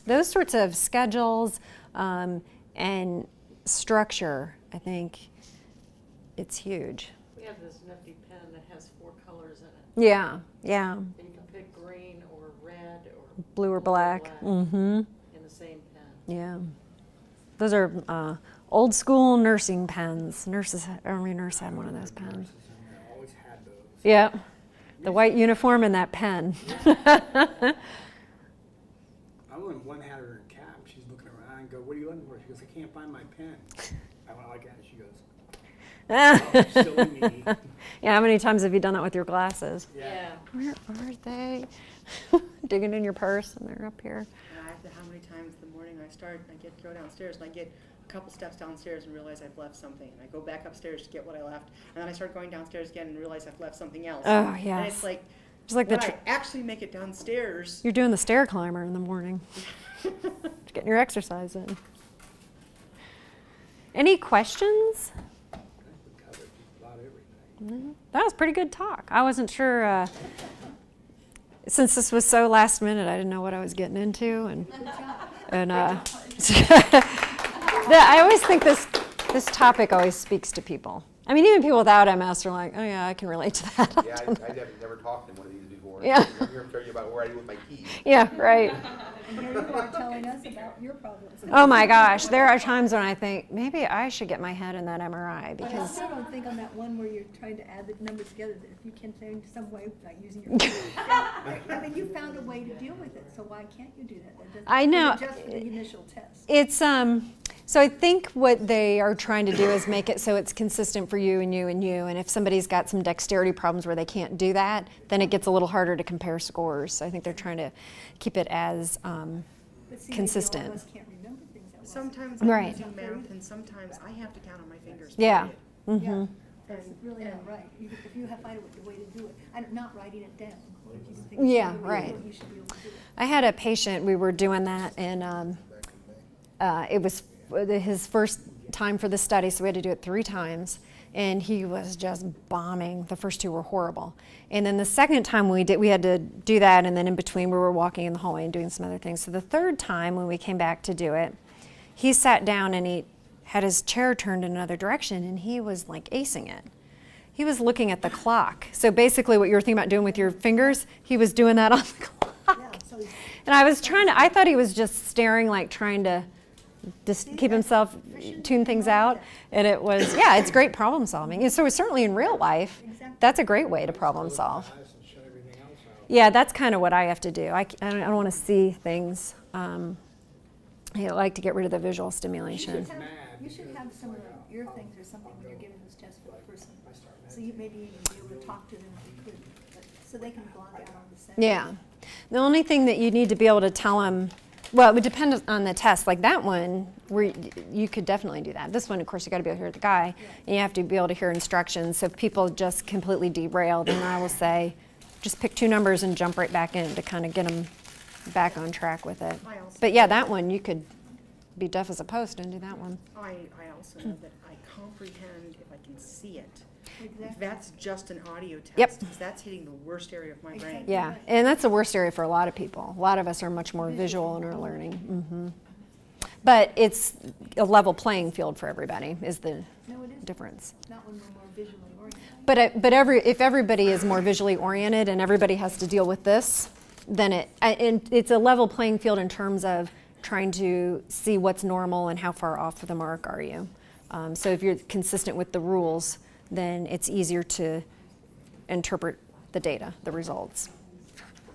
Those sorts of schedules and structure, I think it's huge. We have this nifty pen that has 4 colors in it. Yeah, yeah. And you can pick green or red or Blue or black. Mm-hmm. in the same pen. Yeah. Those are old school nursing pens. Every nurse had one of those pens. Nurses in there always had those. Yeah. The white uniform and that pen. I went one had her in cab. She's looking around and go, "What are you looking for?" She goes, "I can't find my pen." I went like that, and she goes, "Oh, silly me." Yeah, how many times have you done that with your glasses? Yeah. Where are they? Digging in your purse and they're up here. and I have to, how many times in the morning I go downstairs and I get a couple steps downstairs and realize I've left something. And I go back upstairs to get what I left. And then I start going downstairs again and realize I've left something else. Oh, And yes. it's like, Just like the when I actually make it downstairs. you're doing the stair climber in the morning. Getting your exercise in. Any questions? We covered just about everything. That was pretty good talk. I wasn't sure, since this was so last minute, I didn't know what I was getting into, and I always think this topic always speaks to people. I mean, even people without MS are like, oh yeah, I can relate to that. Yeah, I've never talked in one of these before. Yeah. I'm here to tell you about where I do with my keys. Yeah, right. And here you are telling us about your problems. Oh my gosh, there are times when I think maybe I should get my head in that MRI But I because still don't think on that one where you're trying to add the numbers together, that if you can find some way, like using your I mean, you found a way to deal with it, so why can't you do that? That doesn't- I know. Just for the initial test. it's so I think what they are trying to do is make it so it's consistent for you and you and you. And if somebody's got some dexterity problems where they can't do that, then it gets a little harder to compare scores. So I think they're trying to keep it as But see, maybe consistent. all of us can't remember things that well. Sometimes Right. I'm using math and sometimes I have to count on my fingers. Yeah. period. Mm-hmm. That's really not right. If you have find a way to do it, and not writing it down. If you think Yeah, it's a way to right. do it, you should be able to do it. I had a patient, we were doing that, and it was his first time for the study, so we had to do it 3 times. And he was just bombing. The first 2 were horrible. And then the second time we had to do that, and then in between we were walking in the hallway and doing some other things. So the third time when we came back to do it, he sat down and he had his chair turned in another direction, and he was like acing it. He was looking at the clock. So basically what you were thinking about doing with your fingers, he was doing that on the clock. Yeah, so And I thought he was just staring, like trying to just keep himself, tune things out. And it was, yeah, it's great problem solving. And so certainly in real life, that's a great way to problem solve. Eyes and shut everything else out. Yeah, that's kind of what I have to do. I don't want to see things. I like to get rid of the visual stimulation. You should have some of the ear things or something when you're giving this test for a person. So you maybe even be able to talk to them if you could, so they can block out on the set. Yeah. The only thing that you need to be able to tell them, well, it would depend on the test. Like that one, where you could definitely do that. This one, of course, you got to be able to hear the guy, and you have to be able to hear instructions. So if people just completely derail, then I will say, just pick 2 numbers and jump right back in to kind of get them back on track with it. But yeah, that one you could be deaf as a post and do that one. I also know that I comprehend if I can see it. Exactly. That's just an audio test. Yep. Because that's hitting the worst area of my brain. Exactly. Yeah, and that's the worst area for a lot of people. A lot of us are much more visual in our learning. But it's a level playing field for everybody is the No, it isn't. difference. Not when we're more visually oriented. But if everybody is more visually oriented and everybody has to deal with this, then it's a level playing field in terms of trying to see what's normal and how far off the mark are you. So if you're consistent with the rules, then it's easier to interpret the data, the results.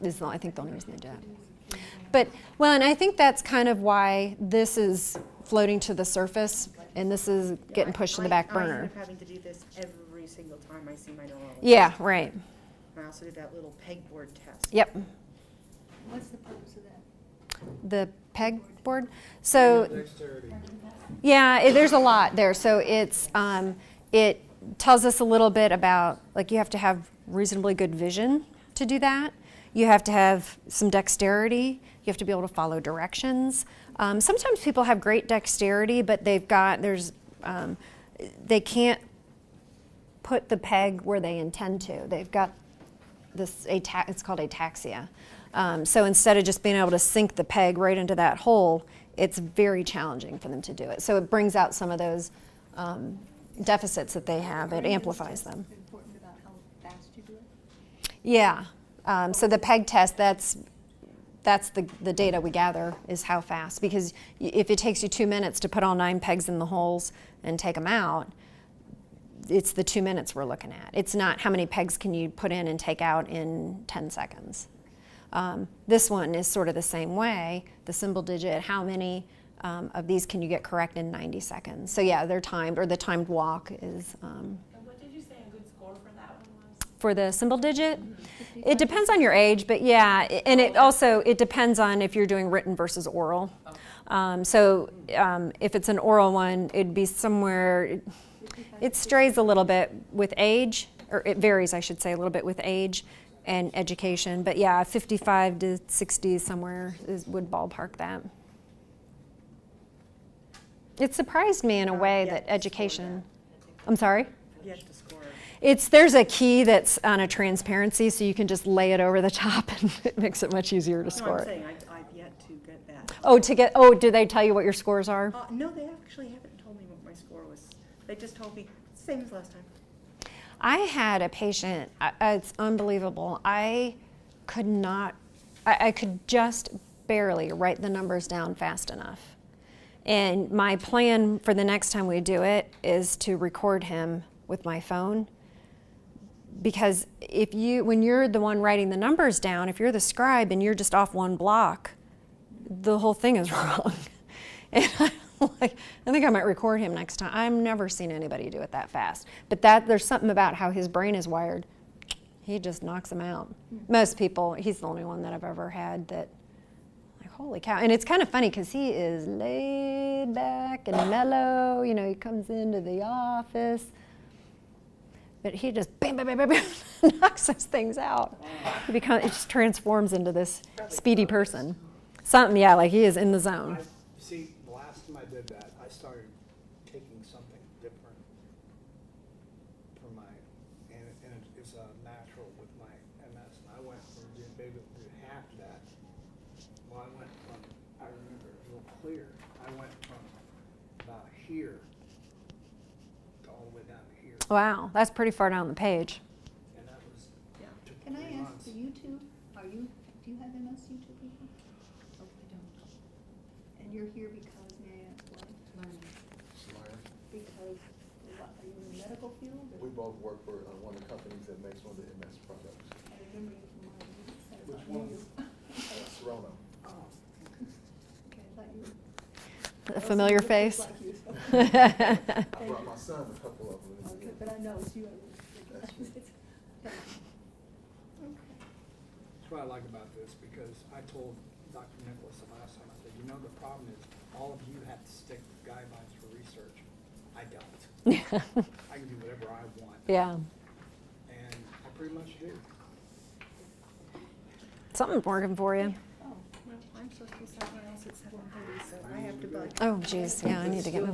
I think the only reason they do that. But, well, and I think that's kind of why this is floating to the surface and this is getting pushed to the back I burner. end up having to do this every single time I see my neurologist. Yeah, right. I also do that little pegboard test. Yep. What's the purpose of that? The pegboard. So, Dexterity. yeah, there's a lot there. So it tells us a little bit about, like, you have to have reasonably good vision to do that. You have to have some dexterity. You have to be able to follow directions. Sometimes people have great dexterity, but they can't put the peg where they intend to. They've got this, it's called ataxia. So instead of just being able to sink the peg right into that hole, it's very challenging for them to do it. So it brings out some of those deficits that they have. It amplifies them. Important about how fast you do it? Yeah. So the peg test, that's the data we gather is how fast. Because if it takes you 2 minutes to put all 9 pegs in the holes and take them out, it's the 2 minutes we're looking at. It's not how many pegs can you put in and take out in 10 seconds. This one is sort of the same way. The symbol digit, how many of these can you get correct in 90 seconds? So yeah, they're timed, or the timed walk is. And what did you say a good score for that one was? For the symbol digit, it depends on your age, but yeah, and it depends on if you're doing written versus oral. If it's an oral one, it'd be somewhere. It strays a little bit with age, or it varies, I should say, a little bit with age and education. But yeah, 55 to 60 somewhere would ballpark that. It surprised me in a way that education. I'm sorry? You have to score. There's a key that's on a transparency, so you can just lay it over the top, and it makes it much easier to No, score I'm it. saying I've yet to get that. Do they tell you what your scores are? No, they actually haven't told me what my score was. They just told me same as last time. I had a patient, it's unbelievable. I could just barely write the numbers down fast enough. And my plan for the next time we do it is to record him with my phone. Because when you're the one writing the numbers down, if you're the scribe and you're just off one block, the whole thing is wrong. And I think I might record him next time. I've never seen anybody do it that fast. But there's something about how his brain is wired. He just knocks them out. Most people, he's the only one that I've ever had that, like, holy cow. And it's kind of funny because he is laid back and mellow. You know, he comes into the office. But he just bam, bam, bam, bam, bam, knocks those things out. It just transforms into this speedy person. Something, yeah, like he is in the zone. See, the last time I did that, I started taking something different for and it's natural with my MS. And I went from doing maybe half that. Well, I remember it real clear. I went from about here to all the way down to here. Wow, that's pretty far down the page. And that was, took Can I 3 ask months. for you two, do you have MS, you two people? Oh, you don't. And you're here because, may I ask why? Because, what, are you in the medical field? or- We both work for one of the companies that makes one of the MS products. I remember you from mine. You said Which about one? you. Serrano. Oh. Okay, I thought you were. A familiar face. Like you, so. I brought my son a couple of them. Okay, but I know it's you. That's me. That's what I like about this, because I told Dr. Nicholas the last time, I said, you know, the problem is all of you have to stick with guidelines for research. I don't. I can do whatever I want. Yeah, And I pretty much do. something's working for you. Oh, Well, I'm supposed to be somewhere else at 7:30. so I have to buy. Oh, geez, yeah, I need to get moving.